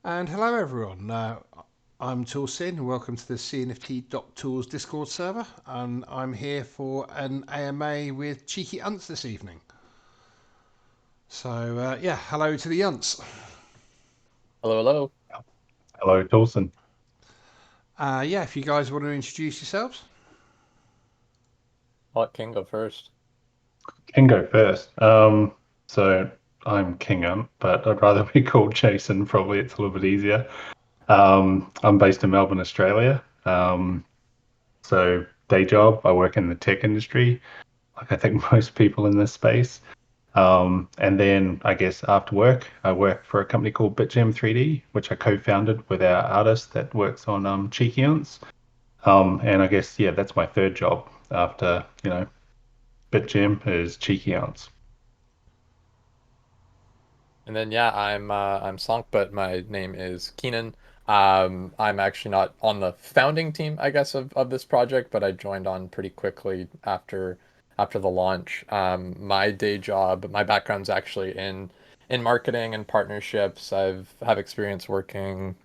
And hello everyone, I'm ToolSin and welcome to the Cnft.tools Discord server, and I'm here for an AMA with Cheeky Unts this evening. So yeah, hello to the Unts. Hello, hello. Hello, ToolSin. Yeah, if you guys want to introduce yourselves. I'll let King go first. Can go first. So I'm Kingham, but I'd rather be called Jason. Probably it's a little bit easier. I'm based in Melbourne, Australia. So day job, I work in the tech industry, like I think most people in this space. And then I guess after work, I work for a company called BitGem 3D, which I co-founded with our artist that works on Cheeky Unts. And I guess yeah, that's my third job after BitGem is Cheeky Unts. And then yeah, I'm Slonk, but my name is Keenan. I'm actually not on the founding team, I guess, of this project, but I joined on pretty quickly after the launch. My day job, my background's actually in marketing and partnerships. Have experience working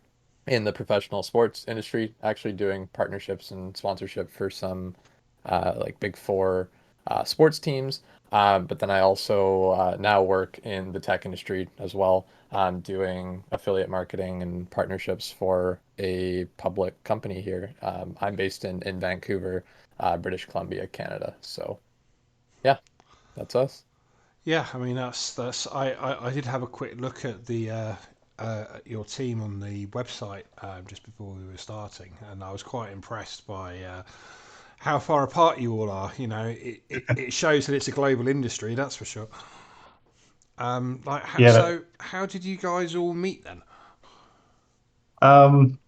in the professional sports industry, actually doing partnerships and sponsorship for some like big four sports teams. But then I also now work in the tech industry as well, doing affiliate marketing and partnerships for a public company here. I'm based in Vancouver, British Columbia, Canada. So yeah, that's us. Yeah, I mean that's I did have a quick look at the at your team on the website just before we were starting, and I was quite impressed by how far apart you all are. You know, it shows that it's a global industry, that's for sure. Yeah. How did you guys all meet then? Um,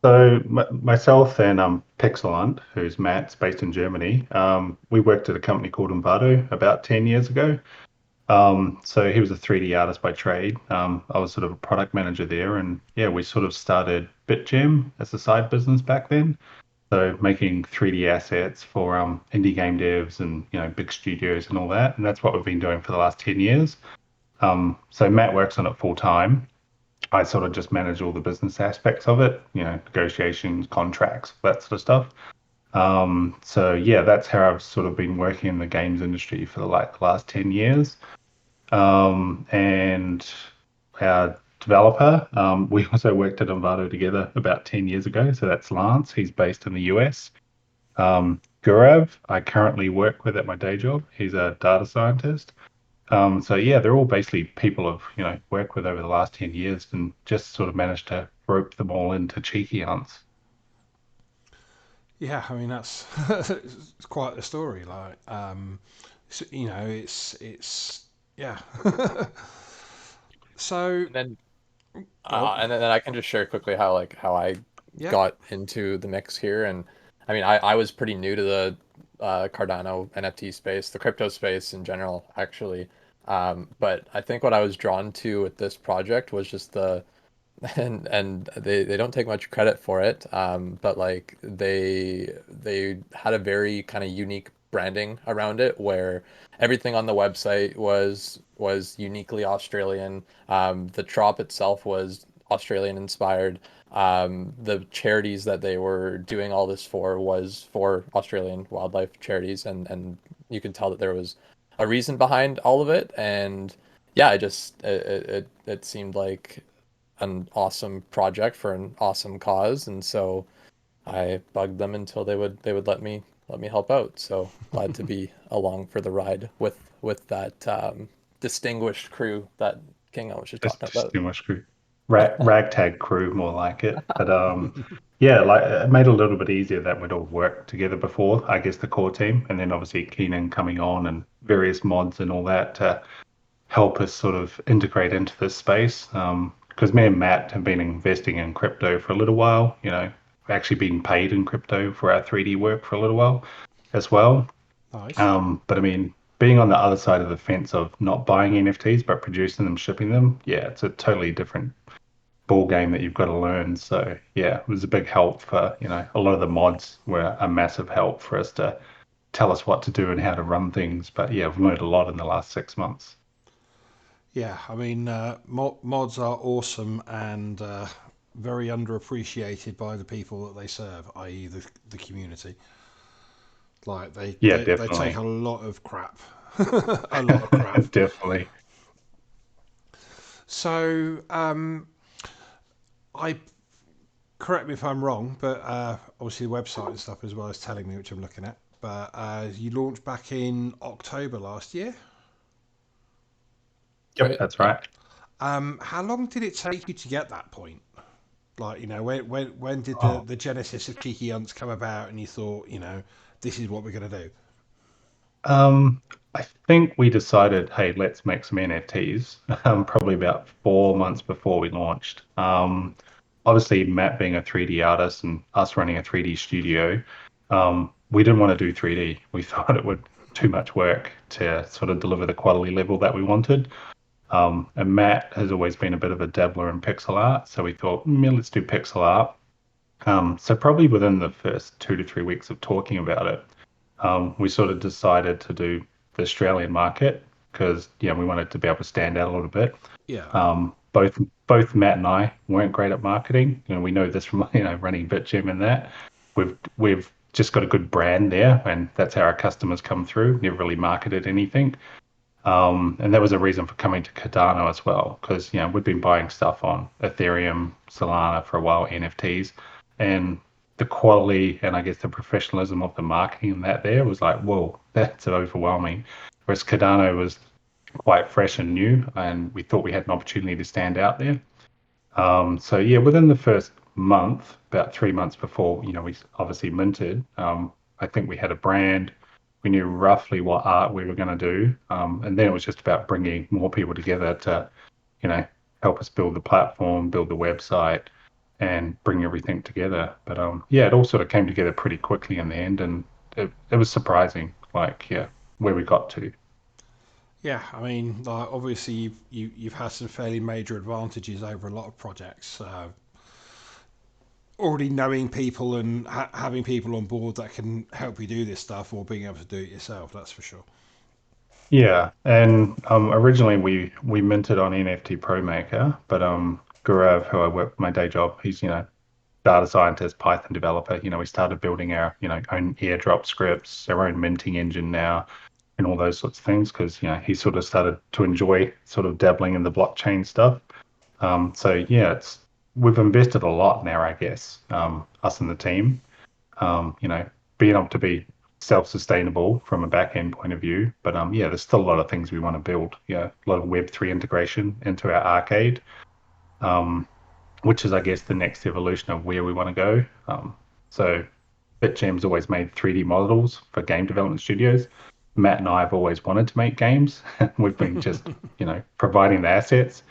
so myself and Pixelant, who's Matt's based in Germany, we worked at a company called Envato about 10 years ago. So he was a 3D artist by trade. I was sort of a product manager there, and yeah, we sort of started BitGem as a side business back then. So making 3D assets for indie game devs and big studios and all that, and that's what we've been doing for the last 10 years. So Matt works on it full time. I sort of just manage all the business aspects of it, negotiations, contracts, that sort of stuff. So yeah, that's how I've sort of been working in the games industry for the last 10 years. And our developer, we also worked at Envato together about 10 years ago. So that's Lance. He's based in the US. Gurav, I currently work with at my day job. He's a data scientist. So yeah, they're all basically people I've worked with over the last 10 years and just sort of managed to rope them all into cheeky hunts. Yeah, I mean that's it's quite the story. You know, it's yeah. So And then go on. and then I can just share quickly how I Yeah, got into the mix here. And I mean, I was pretty new to the Cardano NFT space, the crypto space in general, actually. But I think what I was drawn to with this project was just the and they don't take much credit for it, but like they had a very kind of unique branding around it where everything on the website was uniquely Australian. The trop itself was Australian inspired. The charities that they were doing all this for was for Australian wildlife charities, and you could tell that there was a reason behind all of it. And yeah, it seemed like an awesome project for an awesome cause, and so I bugged them until they would let me help out. So glad to be along for the ride with that distinguished crew that King I was just talking Just about. too much crew. Ragtag crew, more like it. But yeah, like it made it a little bit easier that we'd all worked together before, I guess the core team, and then obviously Keenan coming on and various mods and all that to help us sort of integrate into this space. Because me and Matt have been investing in crypto for a little while, we've actually been paid in crypto for our 3D work for a little while as well. nice. But I mean, being on the other side of the fence of not buying NFTs but producing them, shipping them, yeah, it's a totally different ball game that you've got to learn. So yeah, it was a big help for, a lot of the mods were a massive help for us to tell us what to do and how to run things. But yeah, I've learned a lot in the last 6 months. Yeah, I mean, mods are awesome and very underappreciated by the people that they serve, i.e., the community. Like Yeah, they take definitely. a lot of crap, a lot of crap. Definitely. So, I correct me if I'm wrong, but obviously the website and stuff as well is telling me, which I'm looking at. But you launched back in October last year. Yep, Right? that's Yeah. right. How long did it take you to get that point? Like, when did Oh, the genesis of Cheeky Unts come about, and you thought, this is what we're gonna do? um, I think we decided, hey, let's make some NFTs, probably about 4 months before we launched. Obviously, Matt being a 3D artist and us running a 3D studio, we didn't want to do 3D. We thought it would too much work to sort of deliver the quality level that we wanted. And Matt has always been a bit of a dabbler in pixel art, so we thought, yeah, let's do pixel art. So probably within the first 2 to 3 weeks of talking about it, we sort of decided to do the Australian market because we wanted to be able to stand out a little bit. Yeah, Both Matt and I weren't great at marketing. We know this from running BitGem and that. We've just got a good brand there, and that's how our customers come through. Never really marketed anything. And that was a reason for coming to Cardano as well, because we've been buying stuff on Ethereum, Solana for a while, NFTs, and the quality and I guess the professionalism of the marketing and that there was like, whoa, that's overwhelming. Whereas Cardano was quite fresh and new, and we thought we had an opportunity to stand out there. So yeah, within the first month, about 3 months before, we obviously minted, I think we had a brand. We knew roughly what art we were going to do. And then it was just about bringing more people together to, you know, help us build the platform, build the website, and bring everything together. But yeah, it all sort of came together pretty quickly in the end, and it was surprising, like, yeah, where we got to. yeah. I mean, like, obviously you've had some fairly major advantages over a lot of projects. Already knowing people and having people on board that can help you do this stuff, or being able to do it yourself. That's for sure. Yeah, and originally we minted on NFT Pro Maker, but Gaurav, who I work with my day job, he's data scientist, Python developer. We started building our own airdrop scripts, our own minting engine now, and all those sorts of things because he sort of started to enjoy sort of dabbling in the blockchain stuff. So yeah, it's we've invested a lot now, I guess, us and the team being able to be self-sustainable from a back-end point of view. But yeah, there's still a lot of things we want to build. Yeah, a lot of Web3 integration into our arcade, um, which is, I guess, the next evolution of where we want to go. So BitGem's always made 3D models for game development studios. Matt and I have always wanted to make games. We've been just, providing the assets.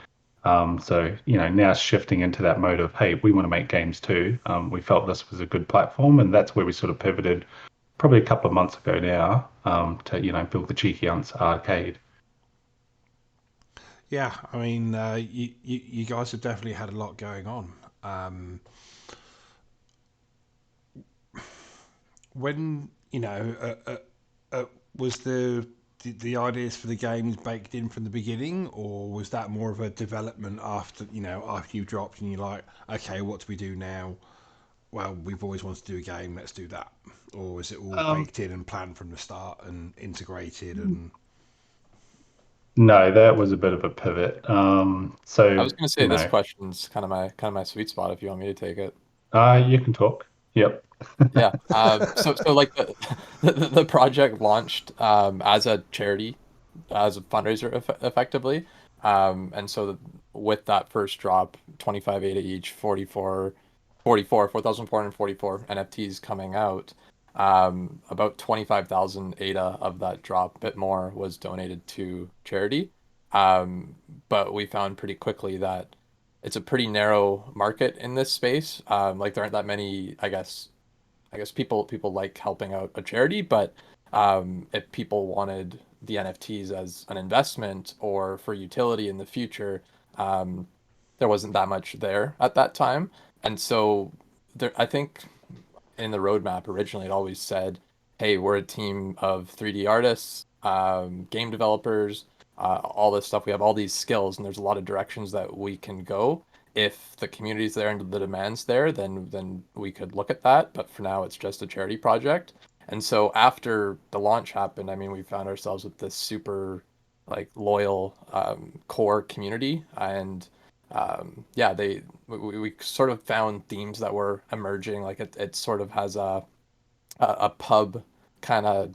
So, now shifting into that mode of, hey, we want to make games too. We felt this was a good platform, and that's where we sort of pivoted probably a couple of months ago now to, build the Cheeky Unts arcade. Yeah, I mean, you guys have definitely had a lot going on. Um, when was the ideas for the games baked in from the beginning, or was that more of a development after after you dropped and you're like, okay, what do we do now? Well, we've always wanted to do a game, let's do that. Or is it all Um, baked in and planned from the start and integrated and no, that was a bit of a pivot. I So, was gonna say this question's kind of my sweet spot if you want me to take it. you can talk. Yep. Yeah. So like the project launched as a charity, as a fundraiser effectively. And so with that first drop, 25 ADA each, 4,444 NFTs coming out, about 25,000 ADA of that drop, a bit more, was donated to charity. Um, but we found pretty quickly that it's a pretty narrow market in this space. Like there aren't that many, I guess people like helping out a charity, but if people wanted the NFTs as an investment or for utility in the future, um, there wasn't that much there at that time. And so there, I think in the roadmap originally it always said, "Hey, we're a team of 3D artists, game developers, all this stuff. We have all these skills, and there's a lot of directions that we can go. If the community's there and the demand's there, then we could look at that. But for now, it's just a charity project. And so after the launch happened, I mean, we found ourselves with this super like loyal core community, and yeah, we sort of found themes that were emerging. Like it sort of has a pub kind of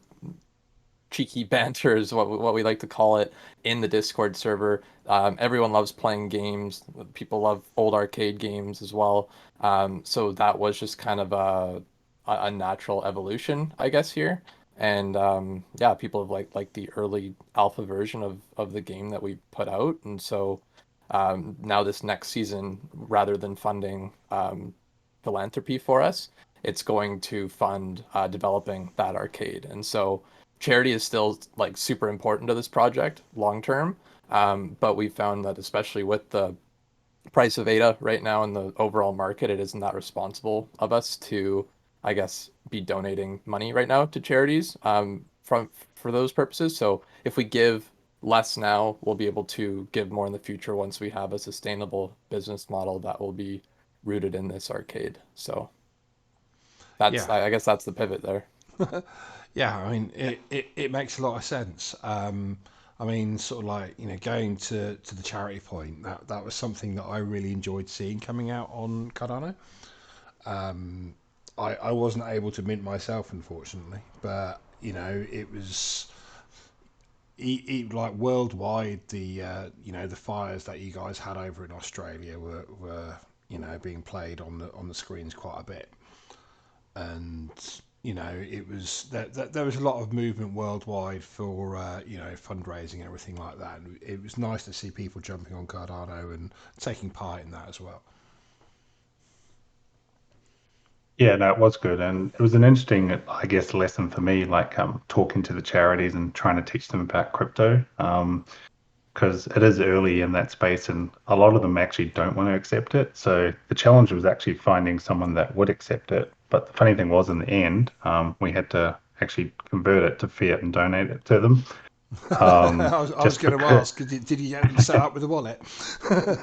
cheeky banter is what we like to call it in the Discord server. Everyone loves playing games. People love old arcade games as well. So that was just kind of a natural evolution, I guess, here. And yeah, people have like the early alpha version of the game that we put out. And so now this next season, rather than funding philanthropy for us, it's going to fund developing that arcade. And so charity is still like super important to this project long term. But we found that especially with the price of ADA right now in the overall market, it isn't that responsible of us to, I guess, be donating money right now to charities from for those purposes. So if we give less now, we'll be able to give more in the future once we have a sustainable business model that will be rooted in this arcade. So that's, Yeah, I guess that's the pivot there. yeah. I mean, it makes a lot of sense. I mean, sort of like going to the charity point. That was something that I really enjoyed seeing coming out on Cardano. Um, I wasn't able to mint myself, unfortunately, but it was like worldwide. The the fires that you guys had over in Australia were being played on the screens quite a bit, and it was there was a lot of movement worldwide for fundraising and everything like that, and it was nice to see people jumping on Cardano and taking part in that as well. Yeah, no, it was good, and it was an interesting, I guess, lesson for me, like talking to the charities and trying to teach them about crypto, because it is early in that space, and a lot of them actually don't want to accept it. So the challenge was actually finding someone that would accept it. But the funny thing was, in the end, we had to actually convert it to fiat and donate it to them, I was just going to because. ask, did you get them set up with a wallet?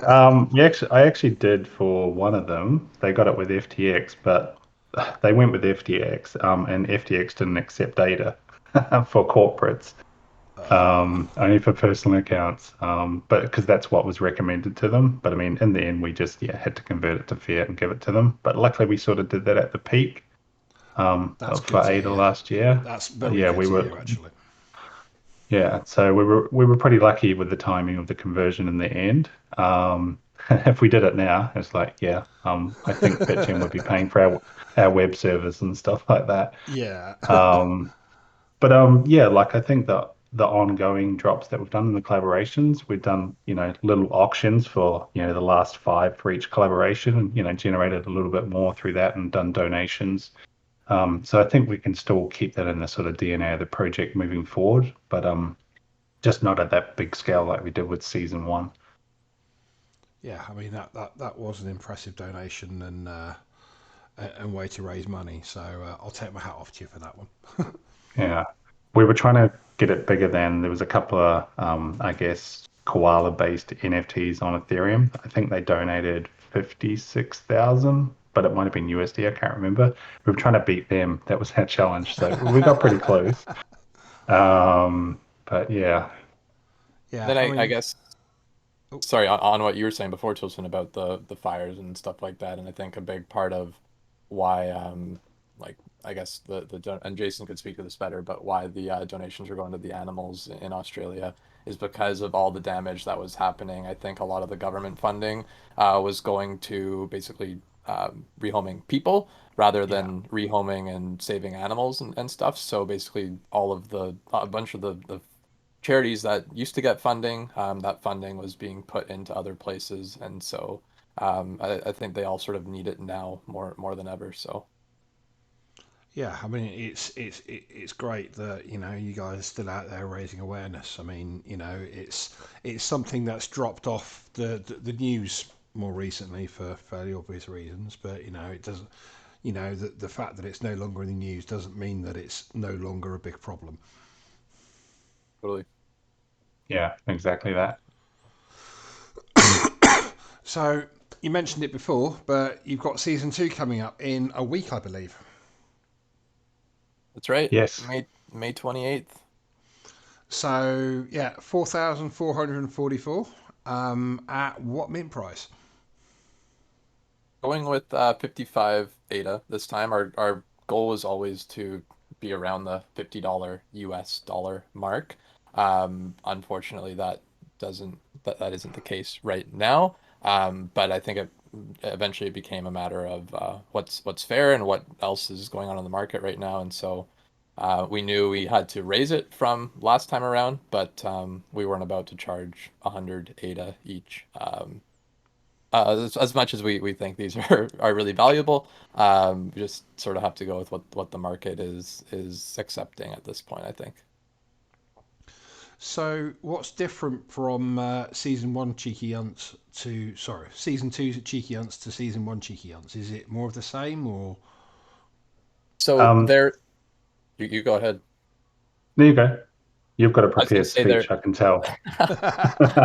I actually did for one of them. They got it with FTX, but they went with FTX, and FTX didn't accept data for corporates, only for personal accounts. But because that's what was recommended to them. But I mean, in the end, we just had to convert it to fiat and give it to them. But luckily, we sort of did that at the peak That's good for to ADA hear. last year. That's very Yeah, good we to were. hear, actually. Yeah, so we were pretty lucky with the timing of the conversion in the end. If we did it now, it's like, yeah, I think BitGen would be paying for our web servers and stuff like that. Yeah. Um, but yeah, like I think the ongoing drops that we've done in the collaborations, we've done, little auctions for, the last five for each collaboration and, generated a little bit more through that and done donations. So I think we can still keep that in the sort of DNA of the project moving forward, but just not at that big scale like we did with season one. Yeah, I mean that was an impressive donation and way to raise money. So I'll take my hat off to you for that one. Yeah. We were trying to get it bigger than there was a couple of, I guess, koala based NFTs on Ethereum. I think they donated 56,000, but it might have been USD. I can't remember. We were trying to beat them. That was our challenge. So we got pretty close. But yeah, Yeah, Then I I mean, guess oh, sorry on what you were saying before, Tilson, about the fires and stuff like that, and I think a big part of why like I guess and Jason could speak to this better, but why the donations are going to the animals in Australia is because of all the damage that was happening. I think a lot of the government funding was going to basically rehoming people rather yeah, than rehoming and saving animals and stuff. So basically, all of a bunch of the charities that used to get funding, that funding was being put into other places, and so I think they all sort of need it now more than ever. So yeah. I mean, it's great that you guys are still out there raising awareness. I mean, it's something that's dropped off the news more recently for fairly obvious reasons, but it doesn't. The fact that it's no longer in the news doesn't mean that it's no longer a big problem. totally. Yeah, exactly that. So you mentioned it before, but you've got season two coming up in a week, I believe. That's right. Yes. May 28th. So yeah, 4,444. At what mint price? Going with 55 ADA this time. Our goal was always to be around the $50 US dollar mark. Unfortunately, that isn't the case right now. But I think it eventually became a matter of what's fair and what else is going on in the market right now. And so we knew we had to raise it from last time around, but we weren't about to charge 100 ADA each. As much as we think these are really valuable, we just sort of have to go with what the market is accepting at this point, I think. So what's different from season one cheeky unts to season two cheeky unts to season one cheeky unts? Is it more of the same or? So Um, there, you go ahead. there you go. You've got a I was going to prepared say there. speech, I can tell.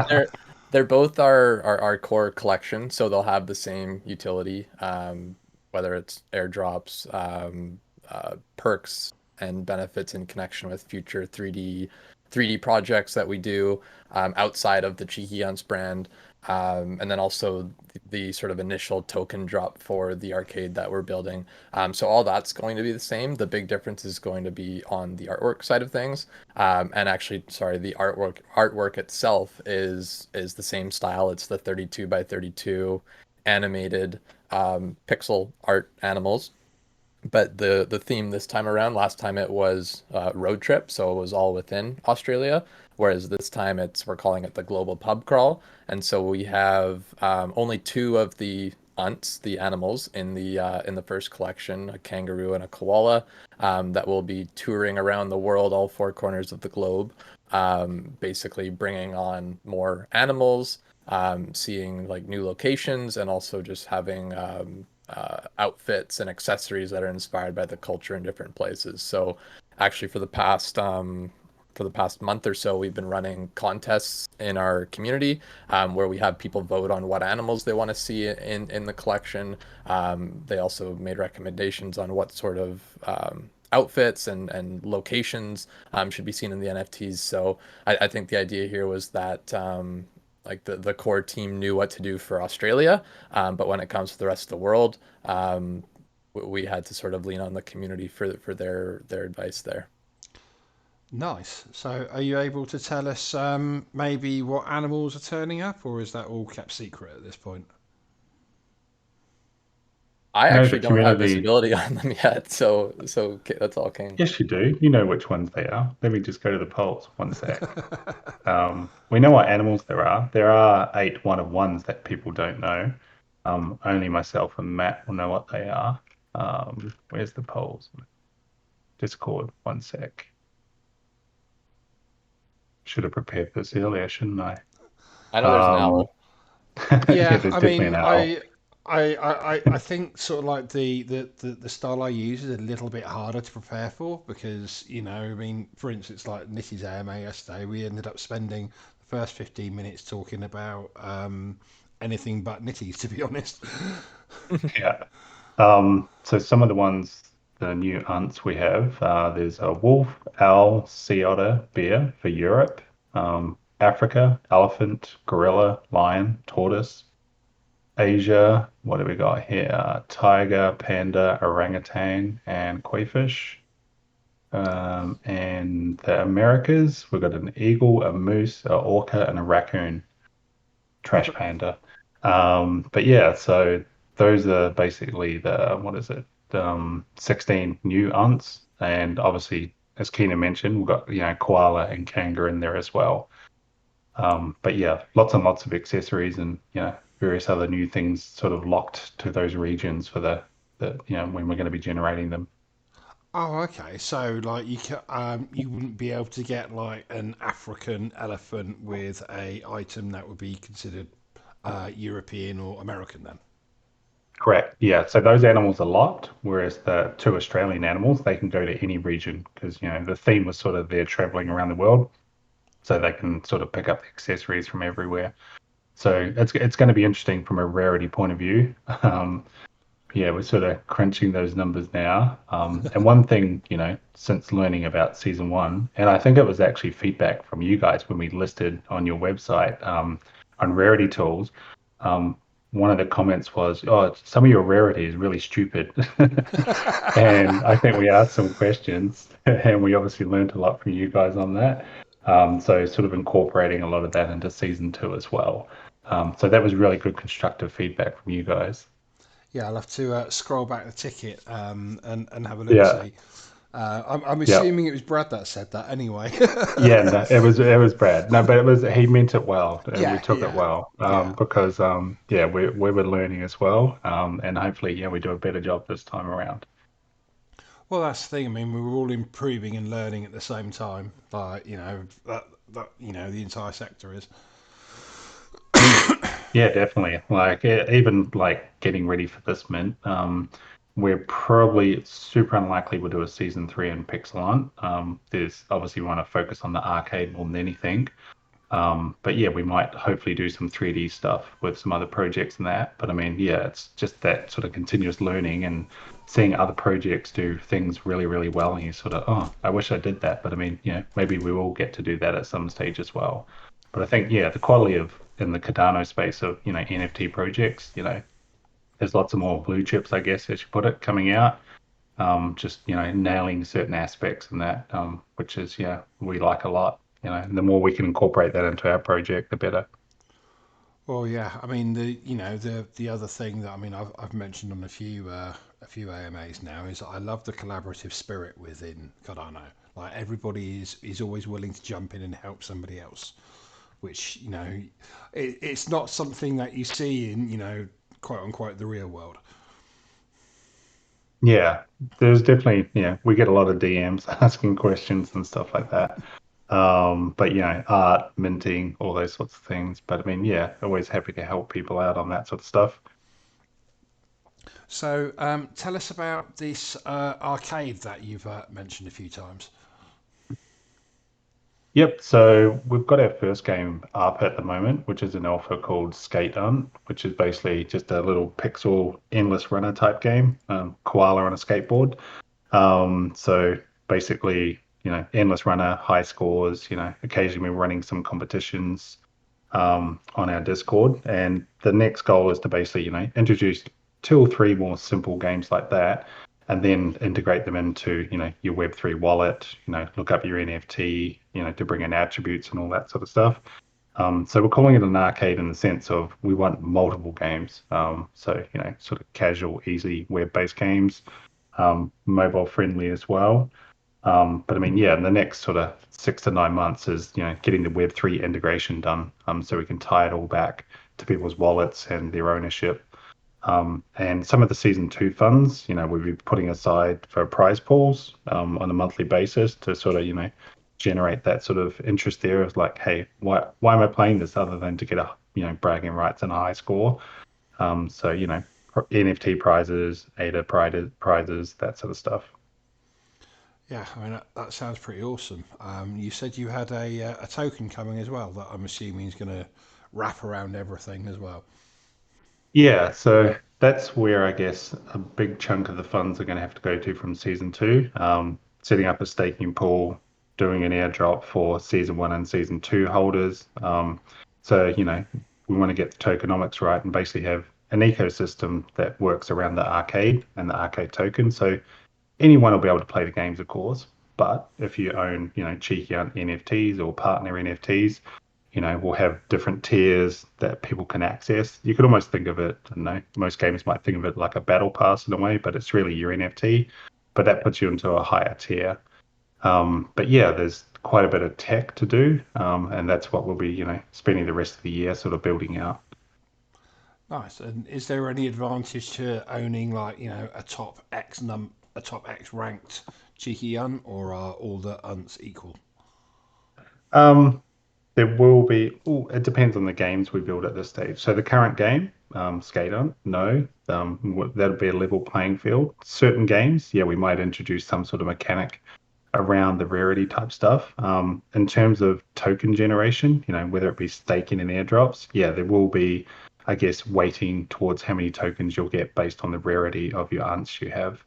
They're they're both our core collection, so they'll have the same utility, whether it's airdrops, perks, and benefits in connection with future 3D projects that we do outside of the Cheeky Hunts brand, and then also the sort of initial token drop for the arcade that we're building. So all that's going to be the same. The big difference is going to be on the artwork side of things. And actually, sorry, the artwork itself is the same style. It's the 32 by 32 animated pixel art animals. But the theme this time around, last time it was road trip, so it was all within Australia. Whereas this time we're calling it the global pub crawl, and so we have only two of the unts, the animals in the first collection, a kangaroo and a koala, that will be touring around the world, all four corners of the globe, basically bringing on more animals, seeing like new locations, and also just having outfits and accessories that are inspired by the culture in different places. So, actually, for the past month or so, we've been running contests in our community where we have people vote on what animals they want to see in the collection. They also made recommendations on what sort of outfits and locations should be seen in the NFTs. So I think the idea here was that like the core team knew what to do for Australia, but when it comes to the rest of the world, we had to sort of lean on the community for their advice there. Nice. So are you able to tell us maybe what animals are turning up, or is that all kept secret at this point? I No, the actually don't have community. visibility on them yet, so that's all King. Yes, you do. You know which ones they are. Let me just go to the polls. One sec. We know what animals there are. There are eight one of ones that people don't know. Only myself and Matt will know what they are. Where's the polls? Discord. One sec. Should have prepared this earlier, shouldn't I? I know there's an Um, owl. yeah, Yeah, there's I definitely an mean, owl. I think sort of like the style I use is a little bit harder to prepare for because, I mean, for instance, like Nitty's AMA yesterday, we ended up spending the first 15 minutes talking about anything but Nitties, to be honest. Yeah. So some of the ones, the new hunts we have, there's a wolf, owl, sea otter, bear for Europe, Africa, elephant, gorilla, lion, tortoise, Asia, what do we got here? Tiger, panda, orangutan, and koi-fish. And the Americas, we've got an eagle, a moose, a orca, and a raccoon. Trash panda. But yeah, so those are basically the what is it? 16 new unts, and obviously, as Keena mentioned, we've got koala and kangaroo in there as well. But yeah, lots and lots of accessories and various other new things sort of locked to those regions for the when we're going to be generating them. Oh, okay. So, like, you wouldn't be able to get like an African elephant with a item that would be considered European or American then. Correct. Yeah. So those animals are locked, whereas the two Australian animals, they can go to any region because, the theme was sort of they're traveling around the world. so they can sort of pick up the accessories from everywhere. So it's going to be interesting from a rarity point of view. Yeah, we're sort of crunching those numbers now. And one thing, since learning about season one, and I think it was actually feedback from you guys when we listed on your website on rarity tools. Um, One of the comments was, "Oh, some of your rarity is really stupid." And I think we asked some questions, and we obviously learned a lot from you guys on that. So sort of incorporating a lot of that into season two as well. So that was really good constructive feedback from you guys. Yeah, I'll have to scroll back the ticket and have a look Yeah, see. I'm yeah, assuming it was Brad that said that anyway. yeah. No, it was Brad. No, but he meant it well. We Yeah, took it yeah, well yeah. because yeah, we were learning as well. And hopefully, yeah, we do a better job this time around. Well, that's the thing. I mean, we were all improving and learning at the same time. But the entire sector is. Yeah, definitely. Like even like getting ready for this mint, we're probably super unlikely we'll do a season three in Pixel Art. There's obviously we want to focus on the arcade more than anything. But yeah, we might hopefully do some 3D stuff with some other projects and that. But I mean, yeah, it's just that sort of continuous learning and seeing other projects do things really, really well. And you sort of, oh, I wish I did that. But I mean, maybe we will get to do that at some stage as well. But I think, yeah, the quality of in the Cardano space of, NFT projects, there's lots of more blue chips, I guess, as you put it, coming out. Just, nailing certain aspects and that, which is, yeah, we like a lot. And the more we can incorporate that into our project, the better. Well, yeah. I mean, the other thing that I've mentioned on a few AMAs now is I love the collaborative spirit within Cardano. Like everybody is always willing to jump in and help somebody else, which it's not something that you see in quote unquote the real world. Yeah, there's definitely, we get a lot of DMs asking questions and stuff like that. But art, minting, all those sorts of things. But I mean, yeah, always happy to help people out on that sort of stuff. So, tell us about this arcade that you've mentioned a few times. Yep, so we've got our first game up at the moment, which is an alpha called Skate Hunt, which is basically just a little pixel endless runner type game, koala on a skateboard. So basically, endless runner, high scores, occasionally we're running some competitions on our Discord. And the next goal is to basically, introduce two or three more simple games like that, and then integrate them into, your Web3 wallet, look up your NFT, to bring in attributes and all that sort of stuff. So we're calling it an arcade in the sense of we want multiple games. So, sort of casual, easy web-based games, mobile friendly as well. But I mean, yeah, in the next sort of 6 to 9 months is, getting the Web3 integration done, so we can tie it all back to people's wallets and their ownership. And some of the season two funds, we'll be putting aside for prize pools on a monthly basis to sort of, generate that sort of interest there of like, hey, why am I playing this other than to get a, bragging rights and a high score? So, NFT prizes, ADA prizes, that sort of stuff. Yeah, I mean that sounds pretty awesome. You said you had a token coming as well that I'm assuming is going to wrap around everything as well. Yeah, so that's where I guess a big chunk of the funds are going to have to go to from season two. Setting up a staking pool, doing an airdrop for season one and season two holders. So, we want to get the tokenomics right and basically have an ecosystem that works around the arcade and the arcade token. So anyone will be able to play the games, of course. But if you own, cheeky NFTs or partner NFTs, we'll have different tiers that people can access. You could almost think of it, I don't know, most gamers might think of it like a battle pass in a way, but it's really your NFT. But that puts you into a higher tier. But yeah, there's quite a bit of tech to do, and that's what we'll be, spending the rest of the year sort of building out. Nice. And is there any advantage to owning like a top X ranked cheeky unt, or are all the unts equal? Um, There will be, it depends on the games we build at this stage. So the current game, Skater, no, that'll be a level playing field. Certain games, yeah, we might introduce some sort of mechanic around the rarity type stuff. In terms of token generation, whether it be staking and airdrops, yeah, there will be, I guess, weighting towards how many tokens you'll get based on the rarity of your unts you have.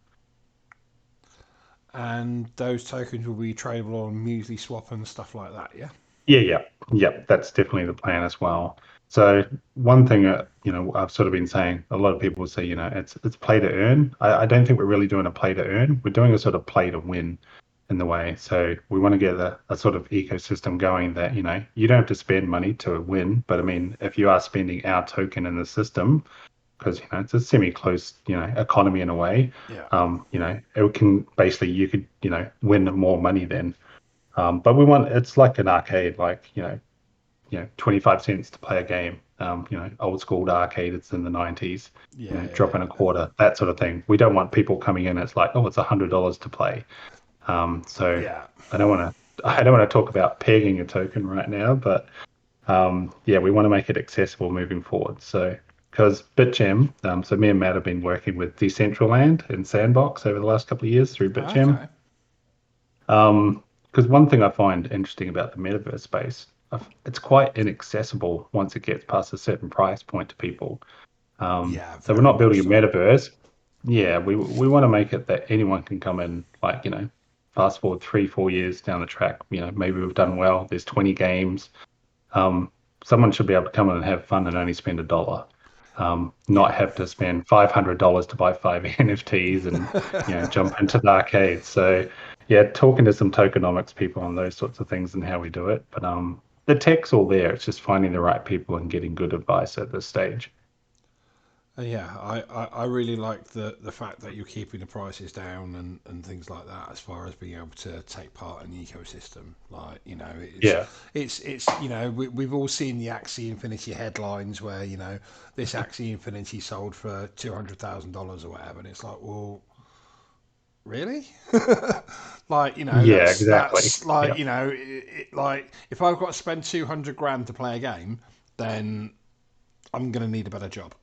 And those tokens will be tradable on Muesli Swap and stuff like that. Yeah. Yeah, yeah, yeah. That's definitely the plan as well. So one thing, I've sort of been saying, a lot of people say, it's play to earn. I don't think we're really doing a play to earn. We're doing a sort of play to win in the way. So we want to get a sort of ecosystem going that, you don't have to spend money to win. But I mean, if you are spending our token in the system, because, it's a semi-closed, economy in a way, Yeah. it can basically, you could, win more money then. But it's like an arcade, like, 25 cents to play a game. Old school arcade, it's in the 90s, Yeah. drop in a quarter, that sort of thing. We don't want people coming in, it's like, oh, it's $100 to play. So Yeah. I don't want to talk about pegging a token right now, but yeah, we want to make it accessible moving forward. So because BitGem, so me and Matt have been working with Decentraland and Sandbox over the last couple of years through BitGem. Okay. Because one thing I find interesting about the metaverse space, it's quite inaccessible once it gets past a certain price point to people. Yeah. So we're Very not much building a so. metaverse. Yeah, we want to make it that anyone can come in, like, fast forward 3, 4 years down the track, maybe we've done well. There's 20 games. Um, Someone should be able to come in and have fun and only spend $1. Not Yeah. have to spend $500 to buy 5 NFTs and jump into the arcade. So yeah, talking to some tokenomics people on those sorts of things and how we do it. But the tech's all there. It's just finding the right people and getting good advice at this stage. Yeah, I really like the fact that you're keeping the prices down and things like that as far as being able to take part in the ecosystem. Like, Yeah, it's we've all seen the Axie Infinity headlines where, this Axie Infinity sold for $200,000 or whatever, and it's like, well, really? Like, yeah, exactly. that's like, Yeah. like if I've got to spend 200 grand to play a game, then I'm gonna need a better job.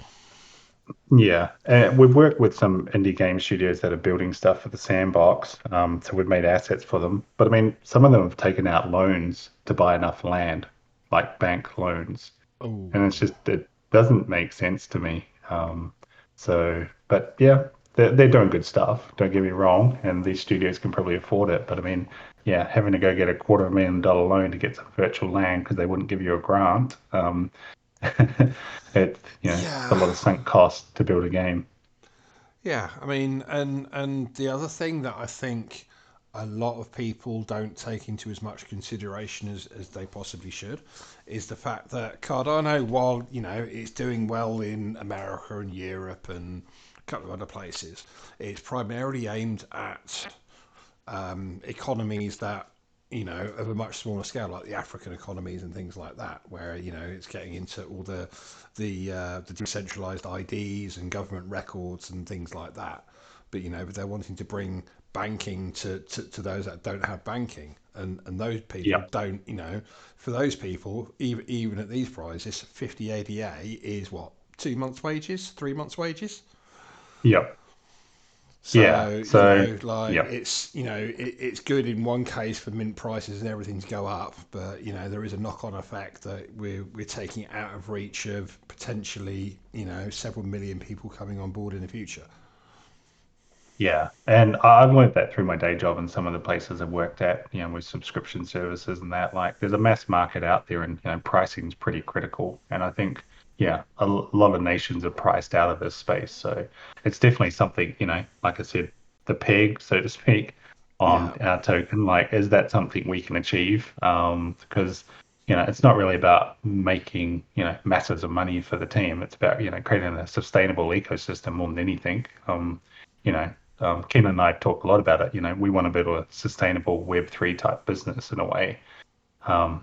Yeah, we've worked with some indie game studios that are building stuff for the sandbox. So we've made assets for them. But I mean, some of them have taken out loans to buy enough land, like bank loans. And it's Oh. just, it doesn't make sense to me. But yeah, they're doing good stuff. Don't get me wrong. And these studios can probably afford it. But I mean, yeah, having to go get a $250,000 loan to get some virtual land because they wouldn't give you a grant. It's a Yeah. lot of sunk cost to build a game. Yeah, I mean, and the other thing that I think a lot of people don't take into as much consideration as they possibly should is the fact that Cardano, while it's doing well in America and Europe and a couple of other places, it's primarily aimed at economies that of a much smaller scale, like the African economies and things like that, where it's getting into all the decentralized IDs and government records and things like that. But they're wanting to bring banking to those that don't have banking, and those people Yep. don't. For those people, even at these prices, 50 ADA is what, 2 months' wages, 3 months' wages. Yep. Yeah. So, So, like yep. it's good in one case for mint prices and everything to go up, but there is a knock-on effect that we're taking it out of reach of potentially several million people coming on board in the future. Yeah, and I've learned that through my day job and some of the places I've worked at, with subscription services and that. Like, there's a mass market out there, and pricing's pretty critical. And I think, yeah, lot of nations are priced out of this space. So it's definitely something, like I said, the peg, so to speak, on Yeah, our token. Like, is that something we can achieve? Because it's not really about making, masses of money for the team. It's about, creating a sustainable ecosystem more than anything. You know, Ken and I talk a lot about it. We want to build a sustainable Web3 type business in a way.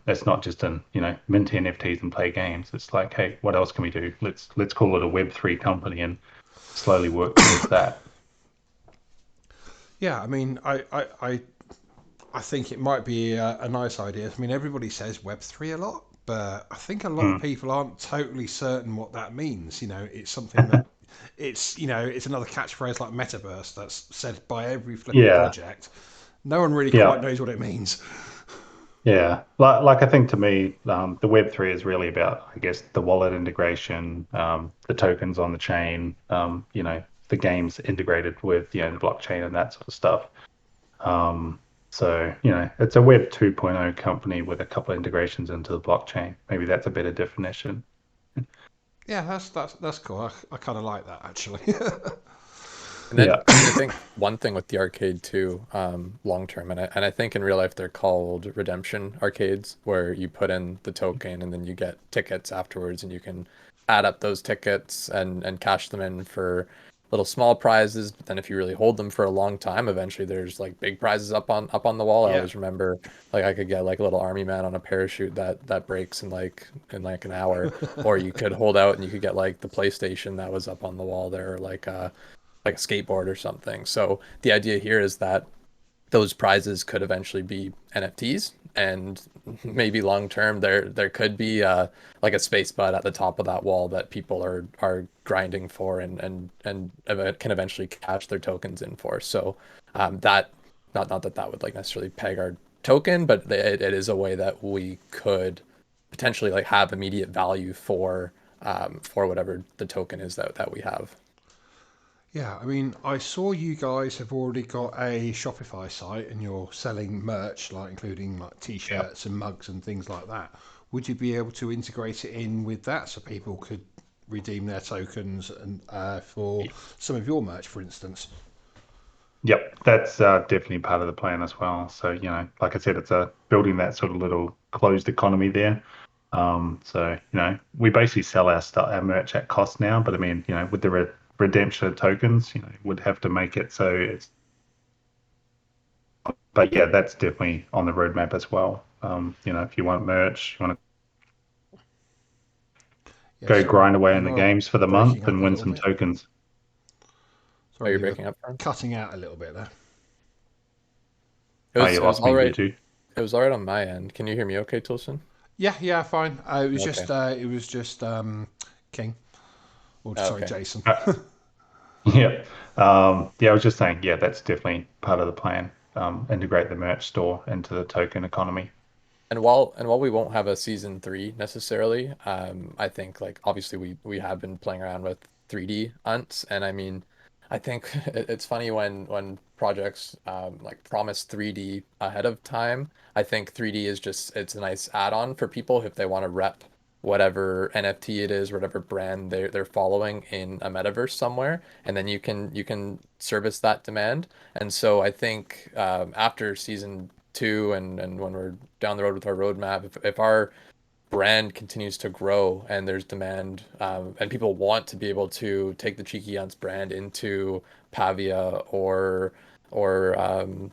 It's not just mint NFTs and play games. It's like, hey, what else can we do? Let's call it a Web3 company and slowly work towards that. yeah. I mean, I think it might be a nice idea. I mean, everybody says Web3 a lot, but I think a lot of Mm. people aren't totally certain what that means. It's something that it's another catchphrase like metaverse that's said by every flipping Yeah, project. No one really quite Yeah. knows what it means. Yeah, like I think to me, the Web3 is really about, I guess, the wallet integration, the tokens on the chain, the games integrated with, the blockchain and that sort of stuff. Um, so, it's a Web 2.0 company with a couple of integrations into the blockchain. Maybe that's a better definition. Yeah, that's cool. I kind of like that actually. And then Yeah. I think one thing with the arcade too, long term, and I think in real life they're called redemption arcades, where you put in the token and then you get tickets afterwards, and you can add up those tickets and cash them in for little small prizes. But then if you really hold them for a long time, eventually there's like big prizes up on the wall. I Yeah. always remember like I could get like a little army man on a parachute that breaks in like an hour, or you could hold out and you could get like the PlayStation that was up on the wall there, or like a skateboard or something. So the idea here is that those prizes could eventually be NFTs, and maybe long term there could be like a space bud at the top of that wall that people are grinding for and can eventually cash their tokens in for. So that not that that would like necessarily peg our token, but it is a way that we could potentially like have immediate value for whatever the token is that we have. Yeah, I mean, I saw you guys have already got a Shopify site and you're selling merch, like including like Yeah. t-shirts and mugs and things like that. Would you be able to integrate it in with that so people could redeem their tokens and for some of your merch, for instance? Yep, that's definitely part of the plan as well. So, like I said, it's building that sort of little closed economy there. So, we basically sell our stuff, our merch at cost now, but I mean, with the redemption of tokens, would have to make it so it's, but yeah, that's definitely on the roadmap as well. If you want merch, you want to Yeah, go sorry, grind away in you the are games for the breaking month up and a win little some bit. tokens. Are Sorry, you you were breaking up, Fern? cutting out a little bit there. It Oh, was you it was lost all me, right. did you? It was all right on my end. Can you hear me okay, Tilson? Yeah, yeah, fine. Okay. It was just King, or sorry, Okay. Jason. Yeah. Yeah, I was just saying, yeah, that's definitely part of the plan. Integrate the merch store into the token economy. And while we won't have a season three necessarily, I think like obviously we have been playing around with 3D unts, and I mean, I think it's funny when projects like promise 3D ahead of time. I think 3D is just it's a nice add-on for people if they want to rep whatever NFT it is, whatever brand they're following in a metaverse somewhere, and then you can service that demand. And so I think after season two and when we're down the road with our roadmap, if our brand continues to grow and there's demand and people want to be able to take the Cheeky Yunts brand into Pavia or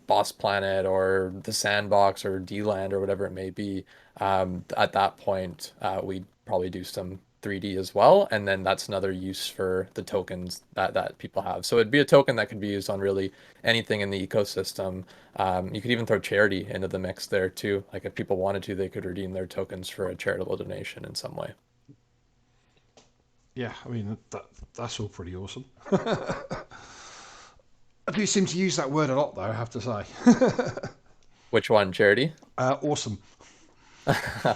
Boss Planet or the Sandbox or D-Land or whatever it may be, at that point we'd probably do some 3D as well, and then that's another use for the tokens that people have. So it'd be a token that could be used on really anything in the ecosystem. You could even throw charity into the mix there too. Like if people wanted to, they could redeem their tokens for a charitable donation in some way. Yeah, I mean that's all pretty awesome. I do seem to use that word a lot, though. I have to say. Which one, charity? Awesome. Yeah,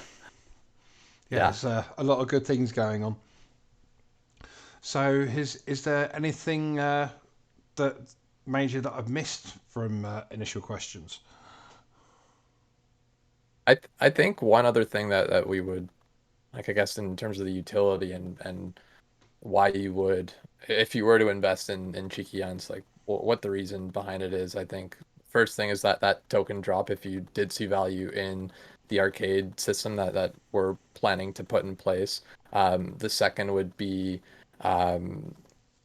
Yeah. there's a lot of good things going on. So, is there anything that major that I've missed from initial questions? I think one other thing that we would like, I guess in terms of the utility and why you would, if you were to invest in Cheeky Yunts, like what the reason behind it is. I think first thing is that token drop if you did see value in the arcade system that we're planning to put in place. The second would be um,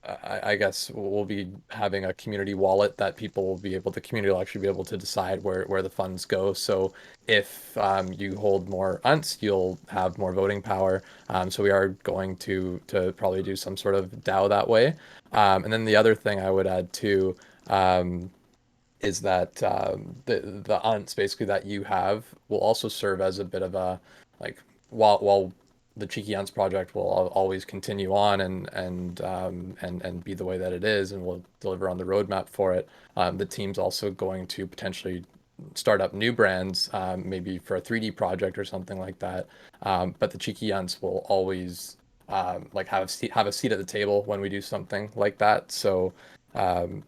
I guess we'll be having a community wallet that people will be able, the community will actually be able to decide where the funds go. So if you hold more unts, you'll have more voting power. So we are going to probably do some sort of DAO that way. And then the other thing I would add too is that the unts basically that you have will also serve as a bit of a like while the Cheeky Unts project will always continue on and be the way that it is, and we'll deliver on the roadmap for it. The team's also going to potentially start up new brands, maybe for a 3D project or something like that. But the Cheeky Unts will always like have a seat at the table when we do something like that. So um,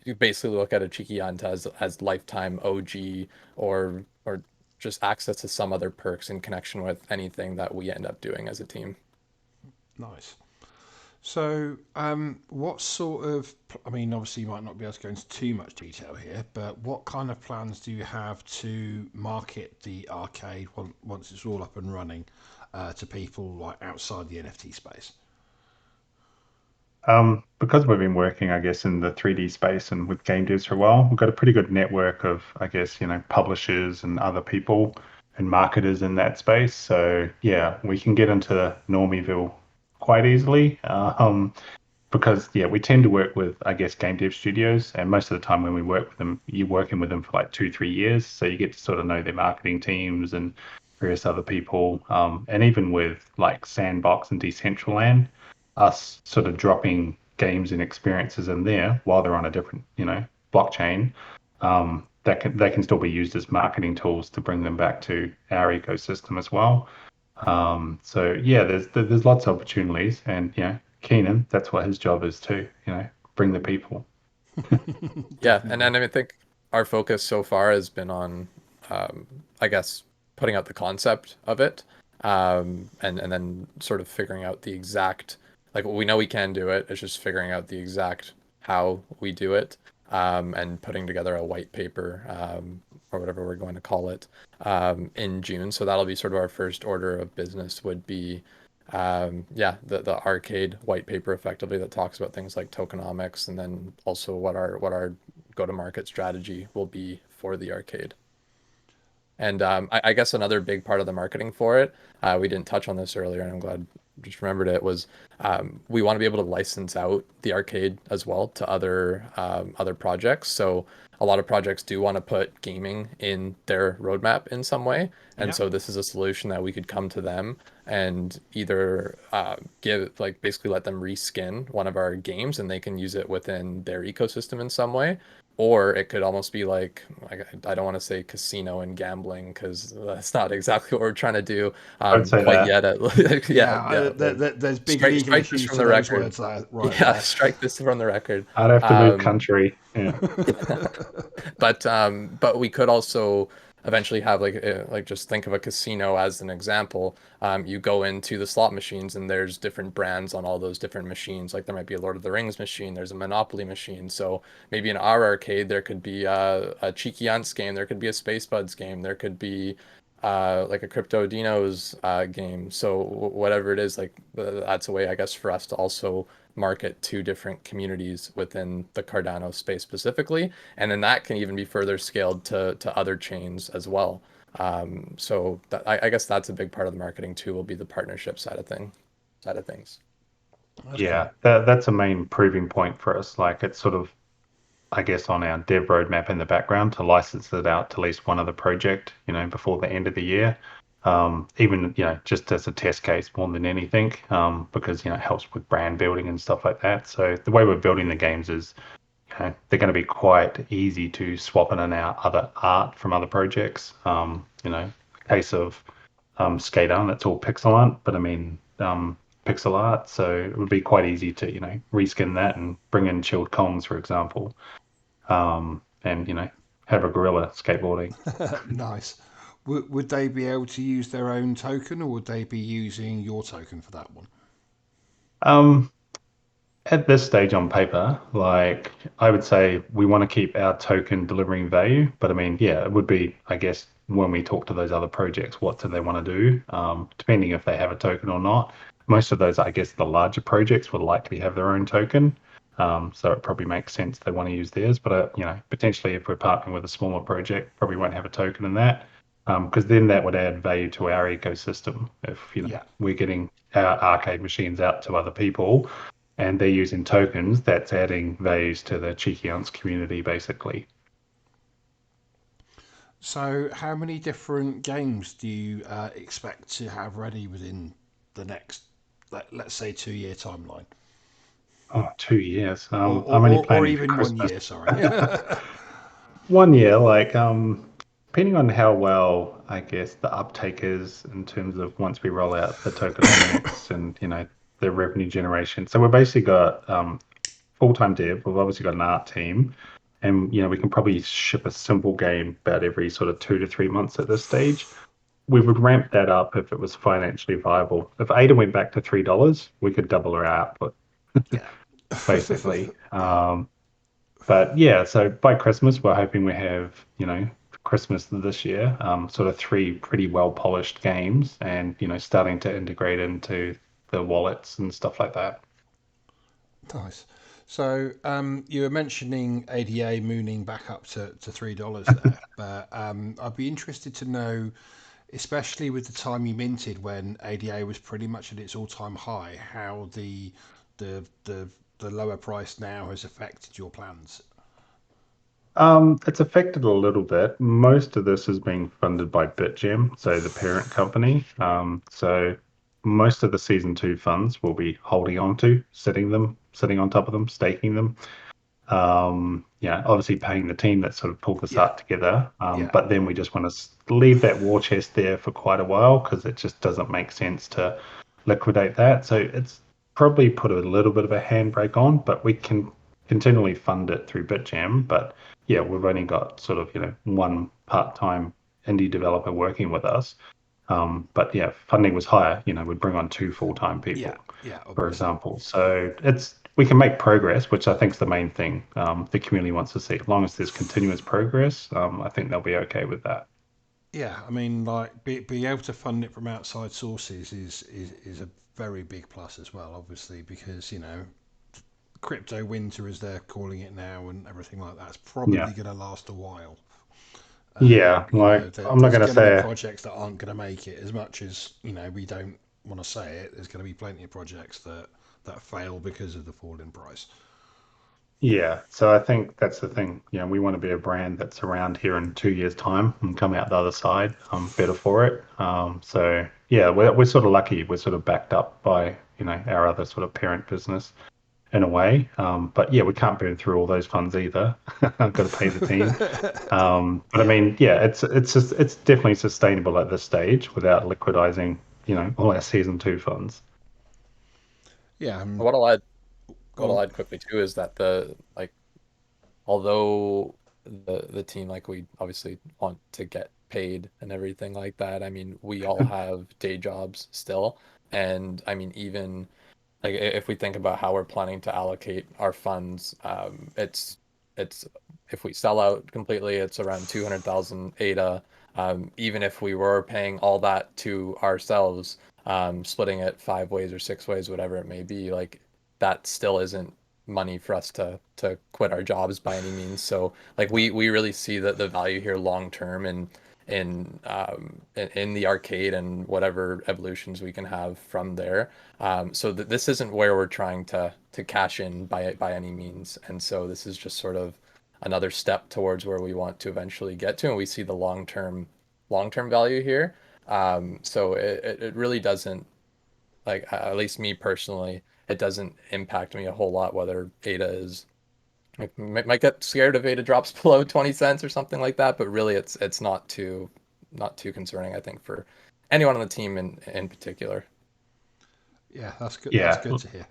you basically look at a Cheeky Hunt as lifetime OG or just access to some other perks in connection with anything that we end up doing as a team. Nice. So, what sort of, I mean, obviously you might not be able to go into too much detail here, but what kind of plans do you have to market the arcade once it's all up and running to people like outside the NFT space? Because we've been working, I guess, in the 3D space and with game devs for a while, we've got a pretty good network of, I guess, publishers and other people and marketers in that space. So yeah, we can get into Normieville quite easily. Because yeah, we tend to work with, I guess, game dev studios, and most of the time when we work with them, you're working with them for like 2, 3 years, so you get to sort of know their marketing teams and various other people, and even with like Sandbox and Decentraland, us sort of dropping games and experiences in there while they're on a different, blockchain, that can they can still be used as marketing tools to bring them back to our ecosystem as well. So yeah, there's lots of opportunities, and Keenan, that's what his job is too. Bring the people. Yeah, and Definitely. then I think our focus so far has been on, um, I guess, putting out the concept of it, and then sort of figuring out the exact, like we know we can do it. It's just figuring out the exact how we do it, and putting together a white paper, or whatever we're going to call it, in June. So that'll be sort of our first order of business would be, yeah, the arcade white paper effectively that talks about things like tokenomics, and then also what our go-to-market strategy will be for the arcade. And I guess another big part of the marketing for it, we didn't touch on this earlier, and I'm glad I just remembered it, was we want to be able to license out the arcade as well to other projects. So a lot of projects do want to put gaming in their roadmap in some way, and Yeah. so this is a solution that we could come to them and either give like basically let them reskin one of our games and they can use it within their ecosystem in some way, or it could almost be like I don't want to say casino and gambling because that's not exactly what we're trying to do I'd say quite that. yet. Yeah, Yeah, yeah. there's big legal Strike this issues from to the those record. words there, right Yeah, there. strike this from the record. I'd have to move Um, country. Yeah. but we could also eventually have like just think of a casino as an example. You go into the slot machines and there's different brands on all those different machines. Like there might be a Lord of the Rings machine, there's a Monopoly machine. So maybe in our arcade there could be a Cheeky Ants game, there could be a Space Buds game, there could be like a Crypto Dinos game. So whatever it is, like that's a way I guess for us to also market to different communities within the Cardano space specifically, and then that can even be further scaled to other chains as well. So I guess that's a big part of the marketing too. Will be the partnership side of things. That's Yeah, cool. that's a main proving point for us. Like it's sort of, I guess, on our dev roadmap in the background to license it out to at least one other project, before the end of the year. Even, just as a test case more than anything, because, it helps with brand building and stuff like that. So the way we're building the games is, they're going to be quite easy to swap in and out other art from other projects. Case of Skate on, it's all pixel art, but I mean, pixel art. So it would be quite easy to, reskin that and bring in chilled Kongs, for example, and have a gorilla skateboarding. Nice. Would they be able to use their own token, or would they be using your token for that one? Um, at this stage on paper, like I would say we want to keep our token delivering value, but I mean, yeah, it would be, I guess, when we talk to those other projects, what do they want to do? Depending if they have a token or not. Most of those, I guess, the larger projects would likely have their own token. So it probably makes sense they want to use theirs. But potentially if we're partnering with a smaller project, probably won't have a token in that. Because then that would add value to our ecosystem. If Yeah. we're getting our arcade machines out to other people, and they're using tokens, that's adding values to the Cheeky Unts community, basically. So, how many different games do you expect to have ready within the next, let's say, 2 year timeline, Oh, 2 years. or I'm only or planning for even one Christmas. year? Sorry. 1 year, like depending on how well I guess the uptake is in terms of once we roll out the tokenomics and the revenue generation. So we've basically got full-time dev. We've obviously got an art team, and we can probably ship a simple game about every sort of 2 to 3 months at this stage. We would ramp that up if it was financially viable. If ADA went back to $3, we could double our output Yeah. basically. But yeah, so by Christmas, we're hoping we have, Christmas this year, sort of three pretty well polished games and, starting to integrate into the wallets and stuff like that. Nice. So, you were mentioning ADA mooning back up to $3 there, but I'd be interested to know, especially with the time you minted when ADA was pretty much at its all-time high, how the the the lower price now has affected your plans. It's affected a little bit. Most of this is being funded by BitGem, so the parent company. So most of the season two funds will be holding on to, sitting on top of them, staking them. Yeah, obviously paying the team that sort of pulled this Yeah, art together. yeah, But then we just want to leave that war chest there for quite a while because it just doesn't make sense to liquidate that. So it's probably put a little bit of a handbrake on, but we can continually fund it through BitJam. But yeah, we've only got sort of, one part-time indie developer working with us. But yeah, funding was higher, we'd bring on two full-time yeah, people, yeah. for Obviously. example. So we can make progress, which I think is the main thing the community wants to see. As long as there's continuous progress, I think they'll be okay with that. Yeah, I mean, like being able to fund it from outside sources is a very big plus as well, obviously, because crypto winter, as they're calling it now, and everything like that's Yeah. probably going to last a while. Yeah. Like, I'm not There's going to going to be say, projects that aren't going to make it. As much as we don't want to say it, there's going to be plenty of projects that fail because of the fall in price. yeah. So I think that's the thing. We want to be a brand that's around here in 2 years' time and come out the other side better for it. So yeah, we're sort of lucky. We're sort of backed up by, our other sort of parent business in a way. But yeah, we can't burn through all those funds either. I've got to pay the team. But I Yeah, mean, yeah, it's definitely sustainable at this stage without liquidizing, all our season two funds. yeah. What I'll add, Go what I'll on. add quickly too is that the like although the team like we obviously want to get paid and everything like that. I mean, we all have day jobs still, and I mean even like if we think about how we're planning to allocate our funds, it's if we sell out completely, it's around 200,000 ADA. Even if we were paying all that to ourselves, splitting it 5 ways or 6 ways, whatever it may be, like that still isn't money for us to quit our jobs by any means. So like No. we really see that the value here long term in the arcade and whatever evolutions we can have from there. So this isn't where we're trying to cash in by any means, and so this is just sort of another step towards where we want to eventually get to, and we see the long term value here. So it really doesn't like at least me personally, it doesn't impact me a whole lot whether ADA is like, might get scared if ADA drops below 20 cents or something like that, but really it's not too concerning, I think, for anyone on the team in particular. Yeah, that's good. That's Yeah, good to hear.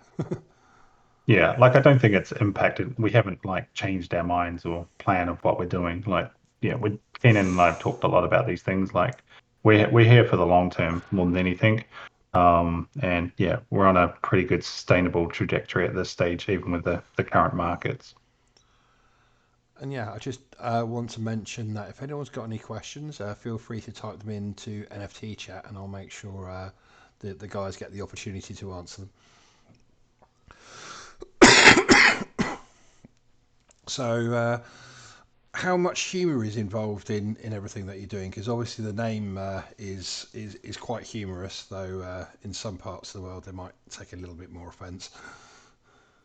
yeah. Like I don't think it's impacted. We haven't like changed our minds or plan of what we're doing. Like, yeah, we Kenan and I have talked a lot about these things. Like, we're here for the long term more than anything. And yeah, we're on a pretty good sustainable trajectory at this stage, even with the current markets. And yeah, I just want to mention that if anyone's got any questions, feel free to type them into NFT chat, and I'll make sure the guys get the opportunity to answer them. So, how much humour is involved in everything that you're doing? Because obviously the name is quite humorous, though in some parts of the world they might take a little bit more offence.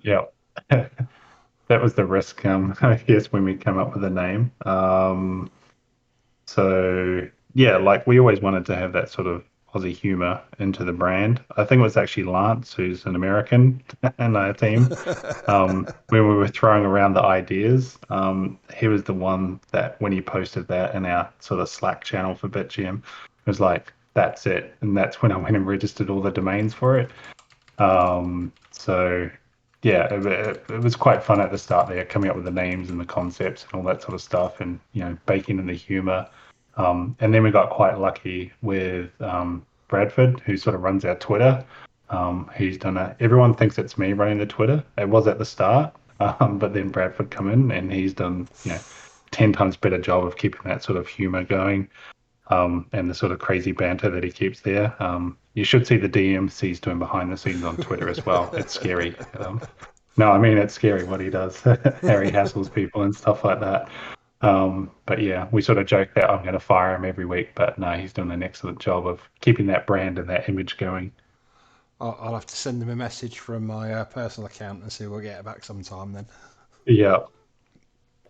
Yeah. That was the risk, I guess, when we came up with the name. So yeah, like we always wanted to have that sort of Aussie humor into the brand. I think it was actually Lance, who's an American in our team. When we were throwing around the ideas, he was the one that when he posted that in our sort of Slack channel for BitGM, was like, that's it. And that's when I went and registered all the domains for it. So yeah, it was quite fun at the start there, coming up with the names and the concepts and all that sort of stuff, and baking in the humor. And then we got quite lucky with Bradford, who sort of runs our Twitter. He's done a. Everyone thinks it's me running the Twitter. It was at the start, but then Bradford come in and he's done 10 times better job of keeping that sort of humor going, and the sort of crazy banter that he keeps there. You should see the DMs he's doing behind the scenes on Twitter as well. It's scary. No, I mean it's scary what he does. How he hassles people and stuff like that. But yeah, we sort of joke that I'm going to fire him every week, but no, he's doing an excellent job of keeping that brand and that image going. I'll have to send him a message from my personal account and see if we'll get it back sometime then. Yeah,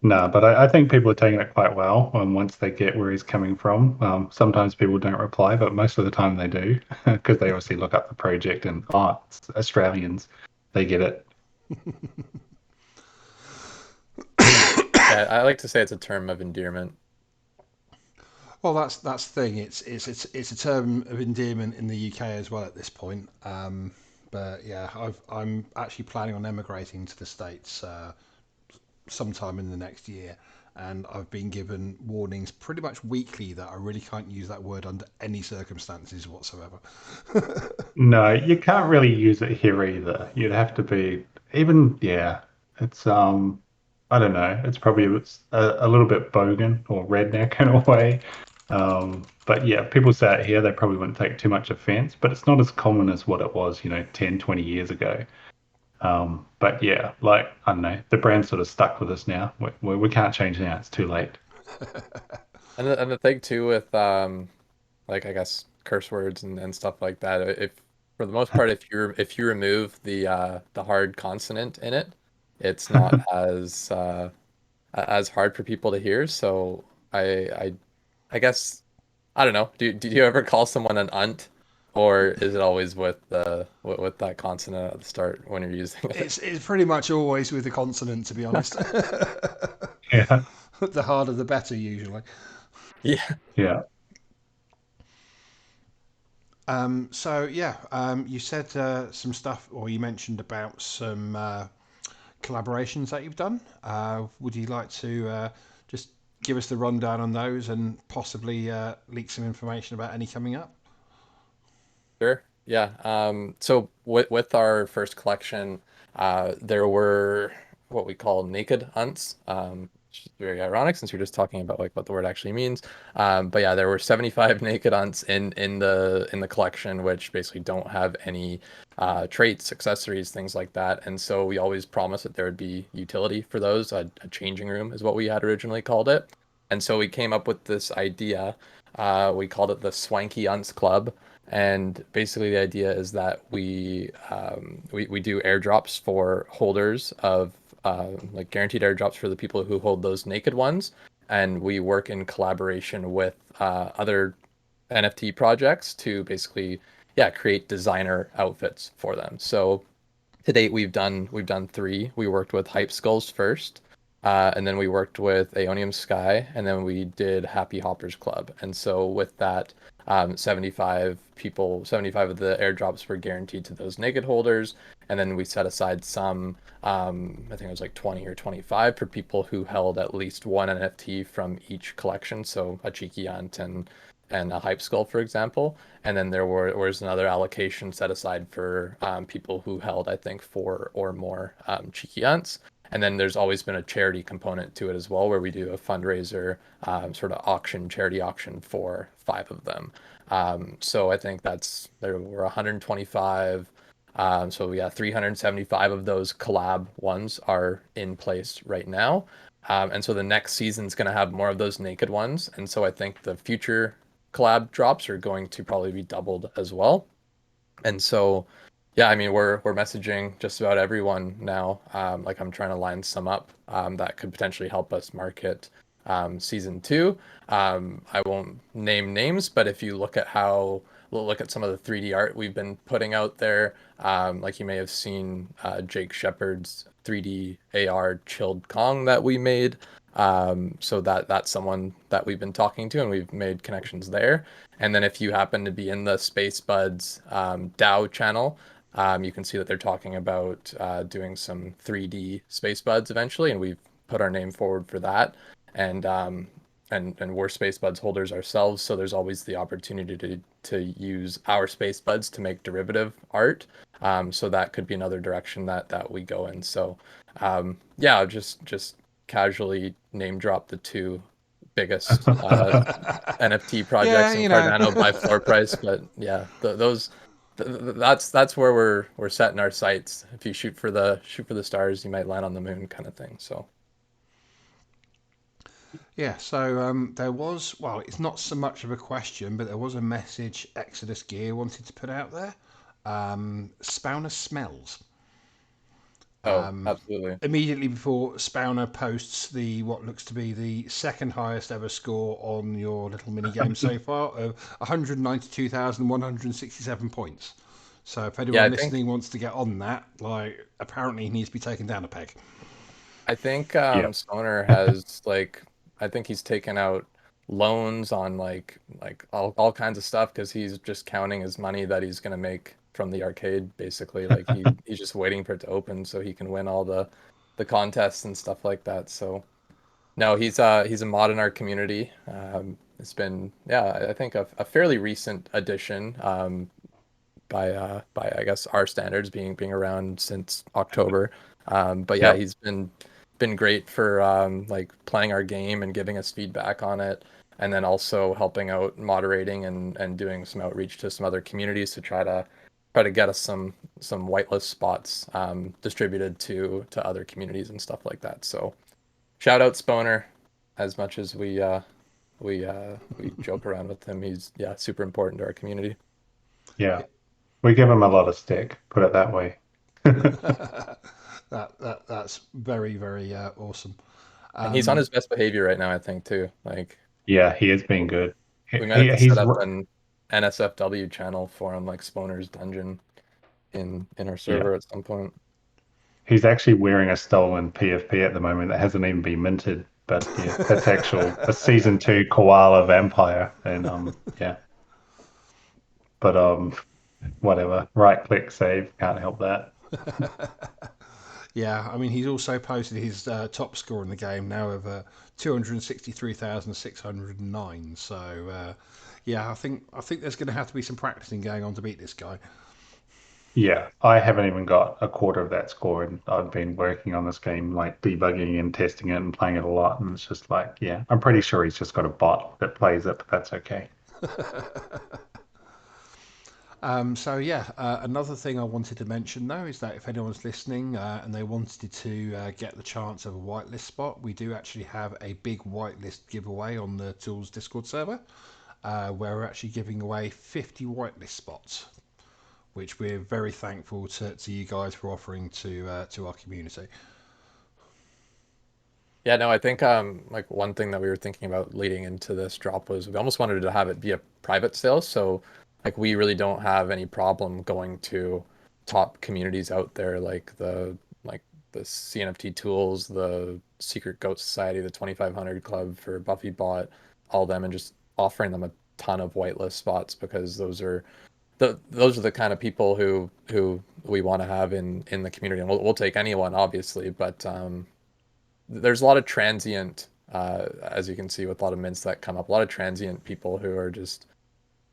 no, but I think people are taking it quite well. Once they get where he's coming from, sometimes people don't reply, but most of the time they do because they obviously look up the project and it's Australians, they get it. Yeah, I like to say it's a term of endearment. Well, that's the thing. It's a term of endearment in the UK as well at this point. But yeah, I'm actually planning on emigrating to the States sometime in the next year, and I've been given warnings pretty much weekly that I really can't use that word under any circumstances whatsoever. No, you can't really use it here either. You'd have to be even, yeah. It's I don't know. It's probably a little bit bogan or redneck in a way. But yeah, people say it here, they probably wouldn't take too much offense, but it's not as common as what it was, 10, 20 years ago. But yeah, like I don't know, the brand's sort of stuck with us now. We can't change now. It's too late. And the thing too with like I guess curse words and stuff like that, if for the most part if you remove the hard consonant in it, it's not as hard for people to hear. So I I I guess I don't know. Do you ever call someone an unt, or is it always with that consonant at the start when you're using it? It's pretty much always with a consonant, to be honest. Yeah, The harder the better, usually. Yeah. yeah. So yeah, you said some stuff, or you mentioned about some collaborations that you've done. Would you like to just give us the rundown on those and possibly leak some information about any coming up? Sure. Yeah. So with our first collection, there were what we call naked hunts, which is very ironic since you're just talking about like what the word actually means. But yeah, there were 75 naked hunts in the collection, which basically don't have any traits, accessories, things like that. And so we always promised that there would be utility for those. A changing room is what we had originally called it. And so we came up with this idea. We called it the Swanky Hunts Club, and basically, the idea is that we do airdrops for holders of like guaranteed airdrops for the people who hold those naked ones, and we work in collaboration with other NFT projects to basically, yeah, create designer outfits for them. So to date, we've done three. We worked with Hype Skulls first, and then we worked with Aeonium Sky, and then we did Happy Hoppers Club. And so with that, 75 people, 75 of the airdrops were guaranteed to those naked holders, and then we set aside some, I think it was like 20 or 25 for people who held at least one NFT from each collection, so a cheeky ant and a hype skull, for example. And then was another allocation set aside for people who held, I think, four or more cheeky ants. And then there's always been a charity component to it as well, where we do a fundraiser sort of auction, charity auction for five of them. So I think there were 125. So yeah, 375 of those collab ones are in place right now. And so the next season's going to have more of those naked ones. And so I think the future collab drops are going to probably be doubled as well. And so, yeah, I mean, we're messaging just about everyone now. Like I'm trying to line some up that could potentially help us market season two. I won't name names, but if you look at how look at some of the 3D art we've been putting out there, like you may have seen Jake Shepard's 3D AR chilled Kong that we made. So that's someone that we've been talking to, and we've made connections there. And then if you happen to be in the Space Buds DAO channel, you can see that they're talking about doing some 3D Space Buds eventually, and we've put our name forward for that. And we're Space Buds holders ourselves, so there's always the opportunity to use our Space Buds to make derivative art. So that could be another direction that we go in. So yeah, just casually name drop the two biggest NFT Yeah, projects in you know. Cardano by floor price. But yeah, that's where we're setting our sights. If you shoot for the stars, you might land on the moon, kind of thing. So Yeah, so there was, well, it's not so much of a question, but there was a message Exodus Gear wanted to put out there. Spawner smells. oh, absolutely. Immediately before Spawner posts the what looks to be the second highest ever score on your little mini game so far of 192,167 points. So if Yeah, anyone I think listening wants to get on that, like apparently he needs to be taken down a peg. I think Yeah. Stoner has like I think he's taken out loans on like all kinds of stuff because he's just counting his money that he's gonna make from the arcade basically. Like he's just waiting for it to open so he can win all the contests and stuff like that. So no, he's a mod in our community. It's been yeah, I think a fairly recent addition. By I guess our standards being around since October. But yeah, Yeah. he's been great for like playing our game and giving us feedback on it, and then also helping out moderating and doing some outreach to some other communities to try to get us some whitelist spots distributed to other communities and stuff like that. So shout out Sponer, as much as we joke around with him, he's yeah super important to our community. Yeah. We give him a lot of stick, put it that way. That's very very awesome. And he's on Um, his best behavior right now, I think, too. Like Yeah, he has been good. we might have to set He's up an NSFW channel for him, like Sponer's Dungeon in our yeah, server at some point. he's actually wearing a stolen PFP at the moment that hasn't even been minted. But yeah, that's actual a season two koala vampire, and yeah, but whatever. Right click save, can't help that. yeah, I mean he's also posted his top score in the game now of 263,609. So yeah, I think there's going to have to be some practicing going on to beat this guy. Yeah, I haven't even got a quarter of that score, and I've been working on this game, like debugging and testing it and playing it a lot. And it's just like, yeah, I'm pretty sure he's just got a bot that plays it, but that's okay. So yeah, another thing I wanted to mention though is that if anyone's listening and they wanted to get the chance of a whitelist spot, we do actually have a big whitelist giveaway on the Tools Discord server, where we're actually giving away 50 whitelist spots, which we're very thankful to you guys for offering to our community. Yeah, no, I think like one thing that we were thinking about leading into this drop was we almost wanted to have it be a private sale. So like we really don't have any problem going to top communities out there like the CNFT tools, the Secret Goat Society, the 2500 Club for Buffy Bot, all them and just offering them a ton of whitelist spots because those are the kind of people who we want to have in the community. And we'll take anyone obviously, but there's a lot of transient, as you can see with a lot of mints that come up, a lot of transient people who are just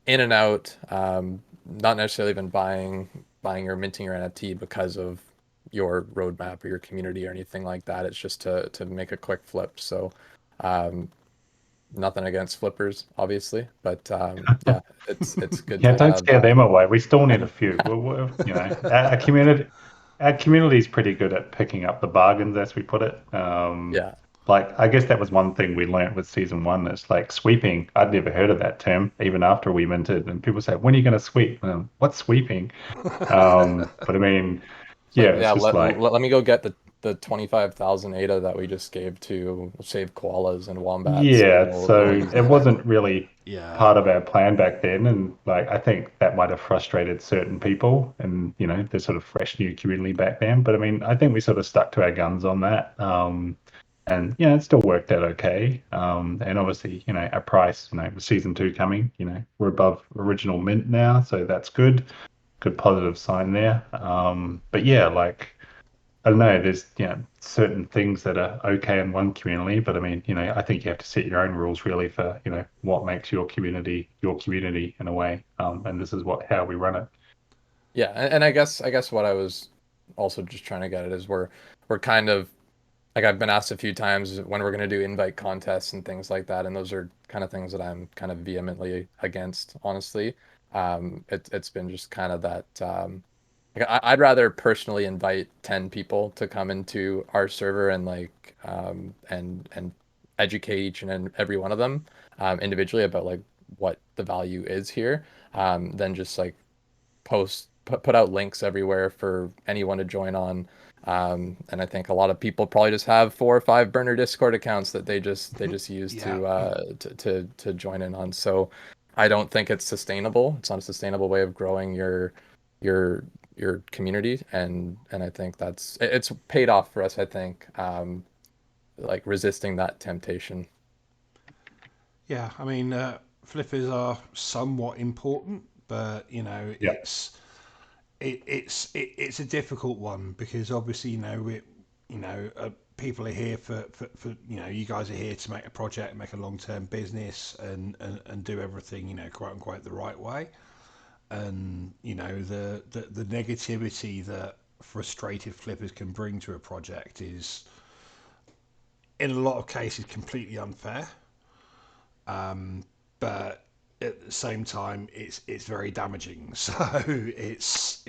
in and out, not necessarily even buying or minting your NFT because of your roadmap or your community or anything like that. It's just to make a quick flip. So um, nothing against flippers, obviously, but yeah, it's good Yeah, to don't have. scare them away. We still need a few. You know, our community's pretty good at picking up the bargains, as we put it. Yeah, Like I guess that was one thing we learnt with season one. It's like sweeping. I'd never heard of that term, even after we minted. And people say, "When are you going to sweep?" What's sweeping? But I mean, it's yeah, like it's yeah, just like, let me go get the the 25,000 ADA that we just gave to save koalas and wombats, like Yeah, no one so used it that. wasn't really Yeah. part of our plan back then, and like I think that might have frustrated certain people, and the sort of fresh new community back then. But I mean, I think we sort of stuck to our guns on that, and it still worked out okay. And obviously, our price, with season two coming, we're above original mint now, so that's good. Good positive sign there. But yeah, like. I don't know. There's certain things that are okay in one community, but I mean, I think you have to set your own rules really for what makes your community in a way. And this is how we run it. Yeah, and I guess what I was also just trying to get at is we're kind of like I've been asked a few times when we're going to do invite contests and things like that, and those are kind of things that I'm kind of vehemently against, honestly. It's been just kind of that like I'd rather personally invite 10 people to come into our server and and educate each and every one of them individually about like what the value is here than just like put out links everywhere for anyone to join on. And I think a lot of people probably just have 4 or 5 burner Discord accounts that they just use Yeah. to join in on. So I don't think it's sustainable. It's not a sustainable way of growing your your community, and I think it's paid off for us. I think like resisting that temptation. Yeah. I mean, flippers are somewhat important, but Yeah, it's a difficult one because obviously people are here for you guys are here to make a project, make a long term business, and do everything quote unquote the right way. And the negativity that frustrated flippers can bring to a project is in a lot of cases completely unfair. But at the same time, it's very damaging. So it's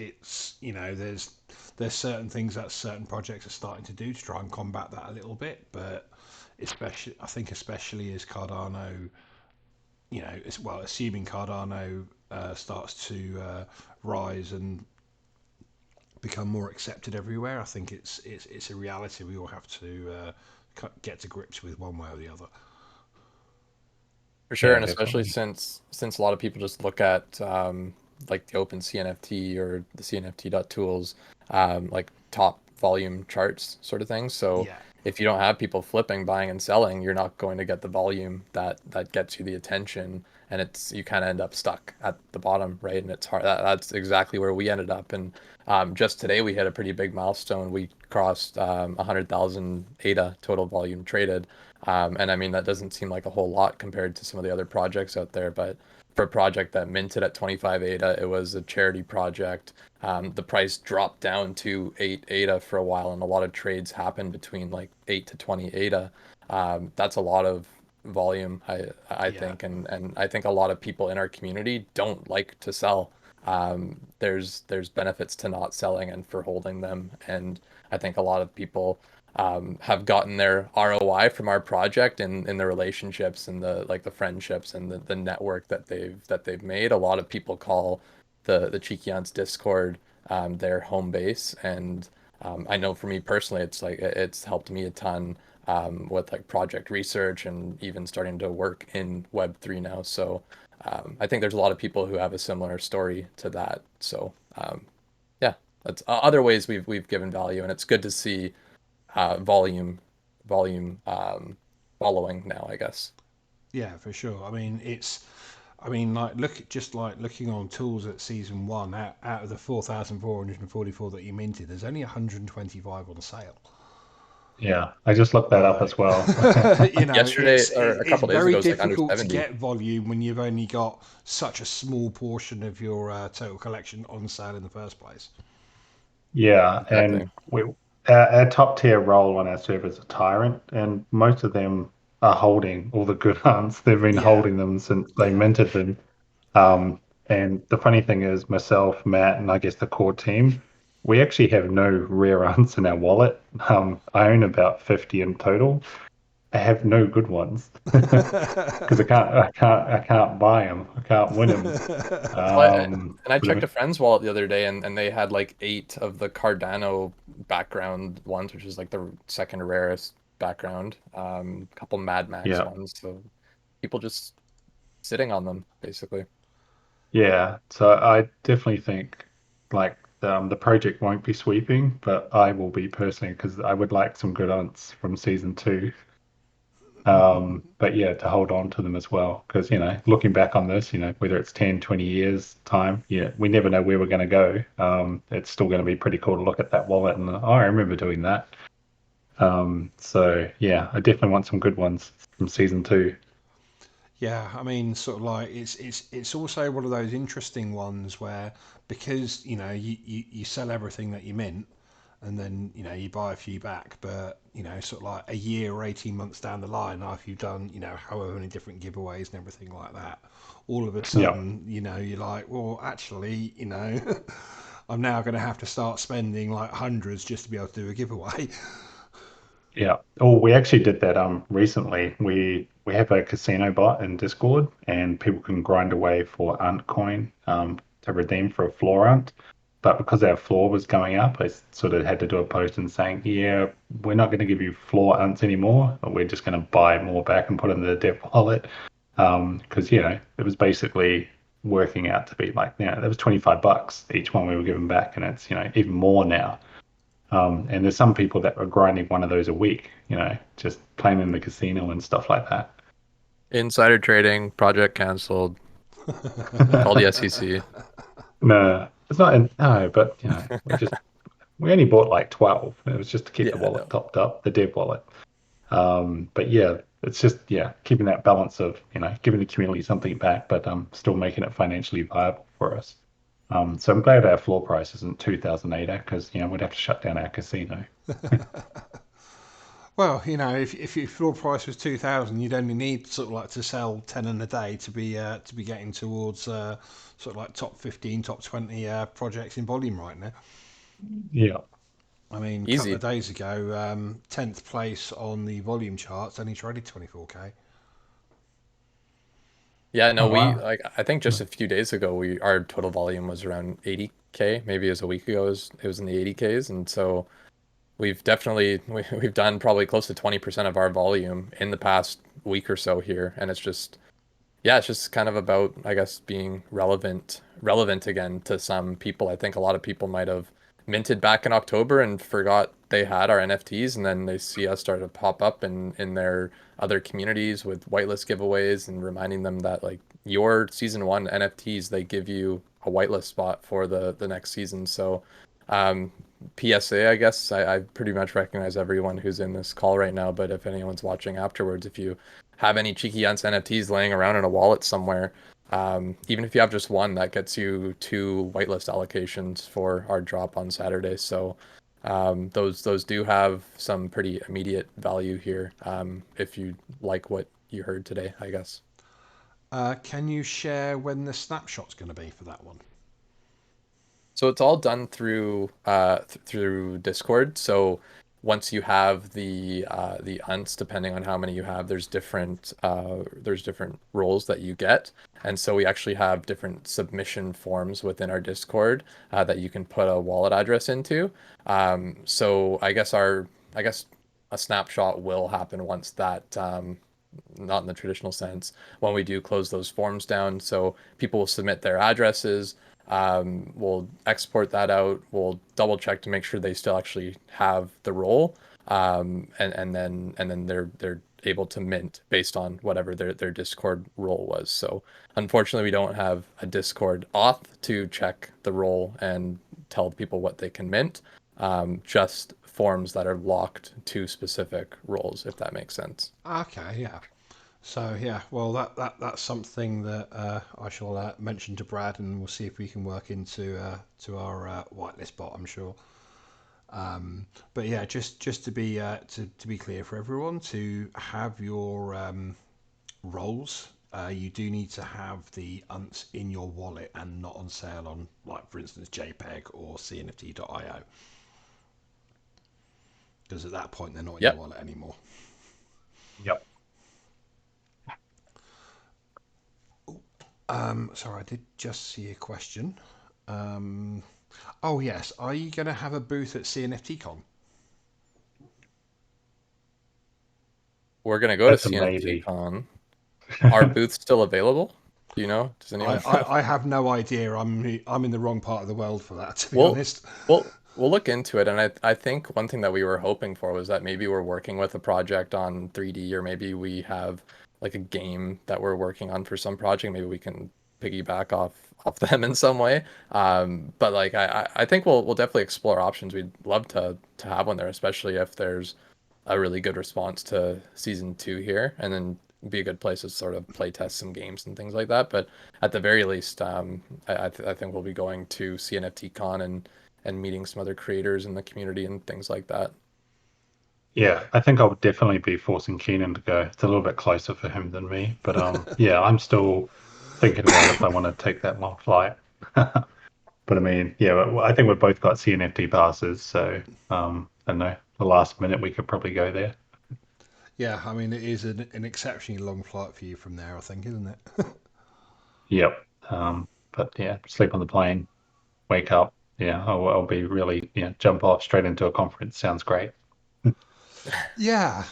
there's certain things that certain projects are starting to do to try and combat that a little bit, but especially I think especially as Cardano, well, assuming Cardano starts to rise and become more accepted everywhere, I think it's a reality we all have to get to grips with one way or the other. For sure, yeah, and especially definitely. since a lot of people just look at like the Open CNFT or the CNFT.tools like top volume charts sort of thing. So Yeah, if you don't have people flipping, buying and selling, you're not going to get the volume that gets you the attention, and it's you kind of end up stuck at the bottom, right? And it's hard. That's exactly where we ended up. And just today we hit a pretty big milestone. We crossed 100,000 ADA total volume traded. And I mean, that doesn't seem like a whole lot compared to some of the other projects out there, but for a project that minted at 25 ADA, it was a charity project. The price dropped down to 8 ADA for a while, and a lot of trades happened between like 8 to 20 ADA. That's a lot of volume, I yeah, think, and I think a lot of people in our community don't like to sell. There's benefits to not selling and for holding them, and I think a lot of people have gotten their ROI from our project and in the relationships and the friendships and the network that they've made. A lot of people call the Cheeky Unts Discord their home base, and I know for me personally, it's helped me a ton with like project research and even starting to work in Web3 now. So I think there's a lot of people who have a similar story to that. So yeah, that's other ways we've given value, and it's good to see volume following now, I guess. yeah, for sure. I mean, like just like looking on tools at season one, out of the 4,444 that you minted, there's only 125 on sale. Yeah, I just looked that up as Like, well. Yesterday or a it's couple days very ago, it was like under difficult to 70. get volume when you've only got such a small portion of your total collection on sale in the first place. Yeah, Exactly. and our top tier role on our server is a tyrant, and most of them are holding all the good hunts. They've been Yeah, holding them since they yeah, minted them. And the funny thing is, myself, Matt, and I guess the core team, we actually have no rare hunts in our wallet. I own about 50 in total. I have no good ones because I can't buy them. I can't win them. Well, and I But I checked a mean, friend's wallet the other day, and they had like 8 of the Cardano background ones, which is like the second rarest background. A couple Mad Max yeah, ones. So people just sitting on them, basically. yeah. So I definitely think like the project won't be sweeping, but I will be personally because I would like some good unts from season two. But yeah, to hold on to them as well, because looking back on this, whether it's 10, 20 years time, yeah, we never know where we're going to go. It's still going to be pretty cool to look at that wallet and I remember doing that. So yeah, I definitely want some good ones from season two. Yeah, I mean, sort of like it's also one of those interesting ones where because you sell everything that you mint, and then you buy a few back, but sort of like a year or 18 months down the line, after you've done however many different giveaways and everything like that, all of a Yeah. sudden you're like, well, actually, I'm now going to have to start spending like hundreds just to be able to do a giveaway. Yeah. Oh, we actually did that recently. We have a casino bot in Discord and people can grind away for Ant coin to redeem for a floor Ant. But because our floor was going up, I sort of had to do a post and saying, yeah, we're not going to give you floor Ants anymore. We're just going to buy more back and put in the dev wallet. Because it was basically working out to be like, that was $25 each one we were giving back, and it's even more now. And there's some people that are grinding one of those a week, just playing in the casino and stuff like that. Insider trading, project canceled, call the SEC. No, it's not. No, but we only bought like 12. It was just to keep the Yeah, wallet no. topped up, the dev wallet. But yeah, it's just keeping that balance of giving the community something back, but still making it financially viable for us. So I'm glad our floor price isn't 2000 ADA because we'd have to shut down our casino. Well, if your floor price was 2,000, you'd only need sort of like to sell 10 in a day to be getting towards sort of like top 15, top 20 projects in volume right now. Yeah. I mean, a couple of Easy. days ago, 10th place on the volume charts, only traded 24k. Yeah, Oh no, we wow. like I think just a few days ago we our total volume was around 80K. Maybe it was a week ago it was in the 80Ks, and so we've definitely we've done probably close to 20% of our volume in the past week or so here, and it's just yeah, it's just kind of about, I guess, being relevant again to some people. I think a lot of people might have minted back in October and forgot they had our NFTs, and then they see us start to pop up in their other communities with whitelist giveaways and reminding them that like your season one NFTs, they give you a whitelist spot for the next season. So um PSA, I guess I pretty much recognize everyone who's in this call right now, but if anyone's watching afterwards, if you have any cheeky Unts NFTs laying around in a wallet somewhere, even if you have just one, that gets you 2 whitelist allocations for our drop on Saturday. So those do have some pretty immediate value here, if you like what you heard today, I guess. Can you share when the snapshot's going to be for that one? So it's all done through through Discord. So once you have the unts, depending on how many you have, there's different roles that you get, and so we actually have different submission forms within our Discord that you can put a wallet address into. So I guess a snapshot will happen once that not in the traditional sense, when we do close those forms down. So people will submit their addresses. We'll export that out. We'll double check to make sure they still actually have the role, and then they're able to mint based on whatever their Discord role was. So unfortunately, we don't have a Discord auth to check the role and tell people what they can mint. Just forms that are locked to specific roles, if that makes sense. Okay, yeah. So yeah, well that's something that I shall mention to Brad, and we'll see if we can work into to our whitelist bot. I'm sure. But yeah, just to be to be clear for everyone, to have your roles, you do need to have the unts in your wallet and not on sale on, like for instance, JPEG or Cnft.io, because at that point they're not in your Yep. wallet anymore. Sorry, I did just see a question. Um, oh yes, are you going to have a booth at CNFT Con? We're gonna go to That's a CNFT maybe. Con. Are booths still available? Do you know? Does I, anyone know? I, I have no idea. I'm in the wrong part of the world for that, to be Well, honest. we'll look into it, and I think one thing that we were hoping for was that maybe we're working with a project on 3D, or maybe we have like a game that we're working on for some project. Maybe we can piggyback off them in some way. But like I think we'll definitely explore options. We'd love to have one there, especially if there's a really good response to season 2 here, and then be a good place to sort of play test some games and things like that. But at the very least, I think we'll be going to CNFT Con and meeting some other creators in the community and things like that. Yeah, I think I would definitely be forcing Keenan to go. It's a little bit closer for him than me, but yeah, I'm still thinking about if I want to take that long flight. But I mean, yeah, I think we've both got CNFT passes, so I don't know. The last minute we could probably go there. Yeah, I mean it is an exceptionally long flight for you from there, I think, isn't it? Yep. But yeah, sleep on the plane, wake up. Yeah, I'll be really, jump off straight into a conference. Sounds great. Yeah.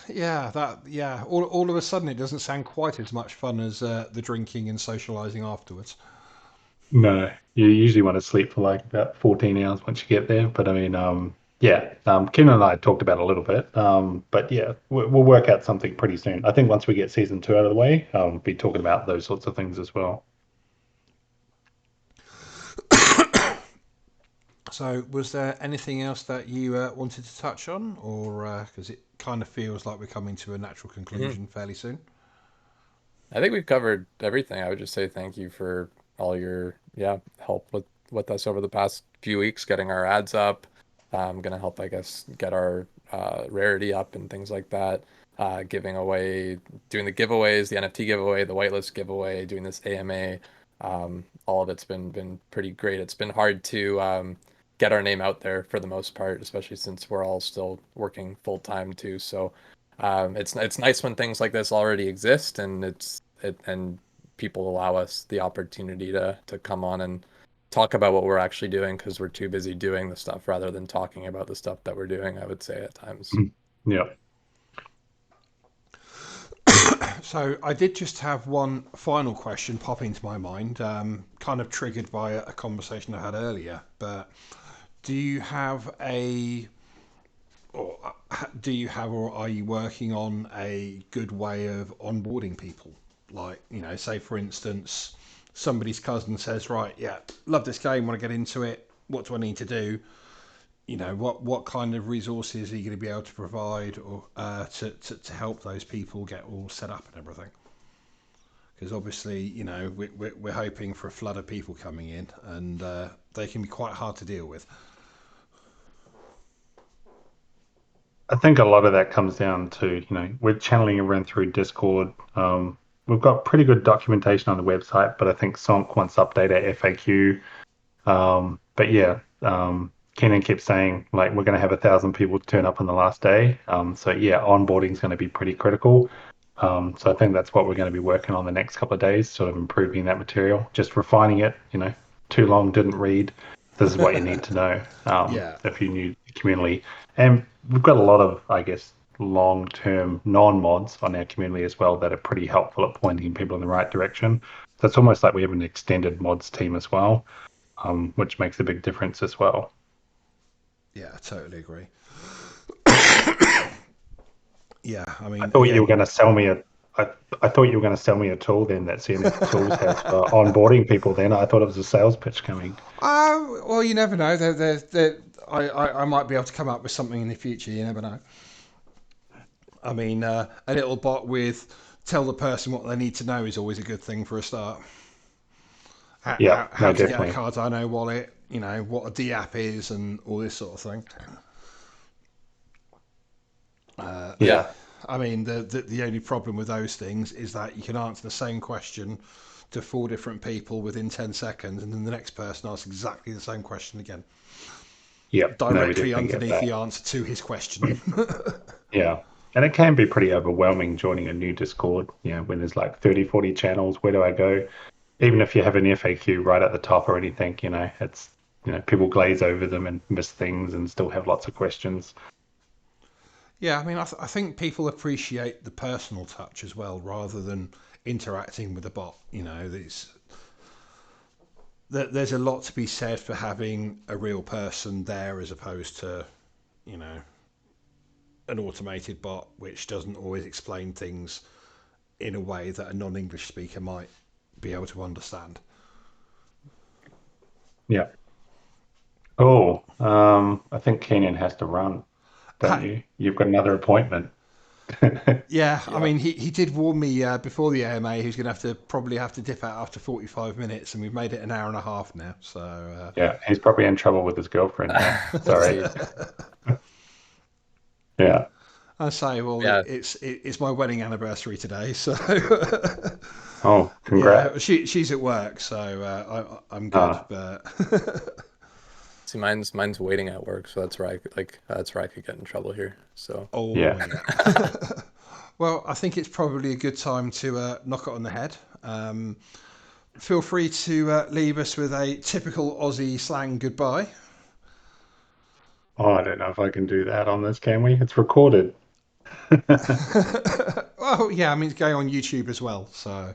All of a sudden, it doesn't sound quite as much fun as the drinking and socialising afterwards. No, you usually want to sleep for like about 14 hours once you get there. But I mean, yeah, Kim and I talked about it a little bit. But yeah, we'll work out something pretty soon. I think once we get season 2 out of the way, we'll be talking about those sorts of things as well. So, was there anything else that you wanted to touch on, or because it kind of feels like we're coming to a natural Mhm. conclusion fairly soon? I think we've covered everything. I would just say thank you for all your help with us over the past few weeks, getting our ads up. Gonna help, I guess, get our rarity up and things like that. Giving away, doing the giveaways, the NFT giveaway, the whitelist giveaway, doing this AMA. All of it's been pretty great. It's been hard to get our name out there for the most part, especially since we're all still working full time too. So it's nice when things like this already exist, and and people allow us the opportunity to come on and talk about what we're actually doing because we're too busy doing the stuff rather than talking about the stuff that we're doing, I would say at times. Yeah. So, I did just have one final question pop into my mind, kind of triggered by a conversation I had earlier. But do you have or do you have, or are you working on a good way of onboarding people? Like, say for instance, somebody's cousin says, right, yeah, love this game, want to get into it. What do I need to do? What kind of resources are you going to be able to provide, or to help those people get all set up and everything? Because obviously, we're hoping for a flood of people coming in, and they can be quite hard to deal with. I think a lot of that comes down to, we're channeling everyone through Discord. We've got pretty good documentation on the website, but I think Sonk wants to update our FAQ. But yeah, Kenan keeps saying like we're going to have 1,000 people turn up on the last day. So yeah, onboarding is going to be pretty critical. So I think that's what we're going to be working on the next couple of days, sort of improving that material, just refining it. Too long, didn't read. This is what you need to know Yeah. if you knew the community. And we've got a lot of, I guess, long-term non-mods on our community as well that are pretty helpful at pointing people in the right direction. So it's almost like we have an extended mods team as well, which makes a big difference as well. Yeah, I totally agree. Yeah, I I mean, thought you were again, going to sell me a. I thought you were going to sell me a tool then that CNF Tools has for onboarding people. Then I thought it was a sales pitch coming. well, you never know. I might be able to come up with something in the future. You never know. I mean, a little bot with tell the person what they need to know is always a good thing for a start. How, Yeah, how, no, how to get a definitely. Cardano wallet, what a D app is, and all this sort of thing. Uh, Yeah. Yeah, I mean, the only problem with those things is that you can answer the same question to four different people within 10 seconds, and then the next person asks exactly the same question again, yeah, no, we directly definitely get underneath that. the answer to his question. Yeah, and it can be pretty overwhelming joining a new Discord. When there's like 30, 40 channels. Where do I go? even if you have an FAQ right at the top or anything, it's people glaze over them and miss things and still have lots of questions. Yeah, I mean, I think people appreciate the personal touch as well, rather than interacting with a bot. There's a lot to be said for having a real person there as opposed to, you know, an automated bot which doesn't always explain things in a way that a non-English speaker might be able to understand. Yeah. Cool. I think Kenyon has to run, don't Ha- you? You've got another appointment. yeah, I Yeah. mean, he did warn me before the AMA he was going to probably have to dip out after 45 minutes, and we've made it an hour and a half now. So, Yeah, he's probably in trouble with his girlfriend now. We'll Sorry. see. Yeah. I say, well, Yeah. it's my wedding anniversary today, so Oh, yeah, congrats. she's at work, so I'm good. But See, mine's waiting at work, so that's where I could get in trouble here. So oh Yeah. yeah. Well, I think it's probably a good time to knock it on the head. Feel free to leave us with a typical Aussie slang goodbye. Oh, I don't know if I can do that on this, can we? It's recorded. Well, yeah, I mean it's going on YouTube as well, so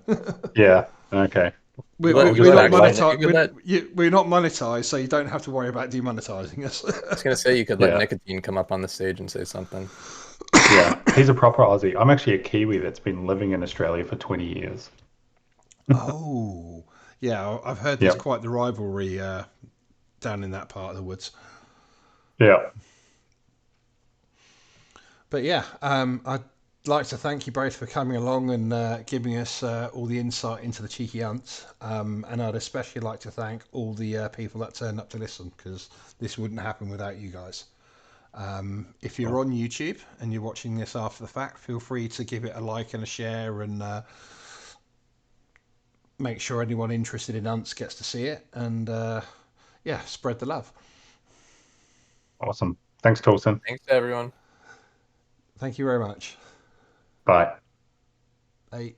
Yeah. Okay. you We'll you just we're could not like actually light. you monetized. could let I We're not monetized, so you don't have to worry about demonetizing us. was gonna say you could let Yeah. Nicotine come up on the stage and say something. Yeah. He's a proper Aussie. I'm actually a Kiwi that's been living in Australia for 20 years. Oh, yeah, I've heard there's Yep. quite the rivalry down in that part of the woods. Yeah. But yeah, I'd like to thank you both for coming along and giving us all the insight into the cheeky ants. And I'd especially like to thank all the people that turned up to listen, because this wouldn't happen without you guys. If you're Cool. on YouTube and you're watching this after the fact, feel free to give it a like and a share, and make sure anyone interested in Unts gets to see it. And yeah, spread the love. Awesome. Thanks, ToolSin. Thanks to everyone. Thank you very much. Bye. Bye.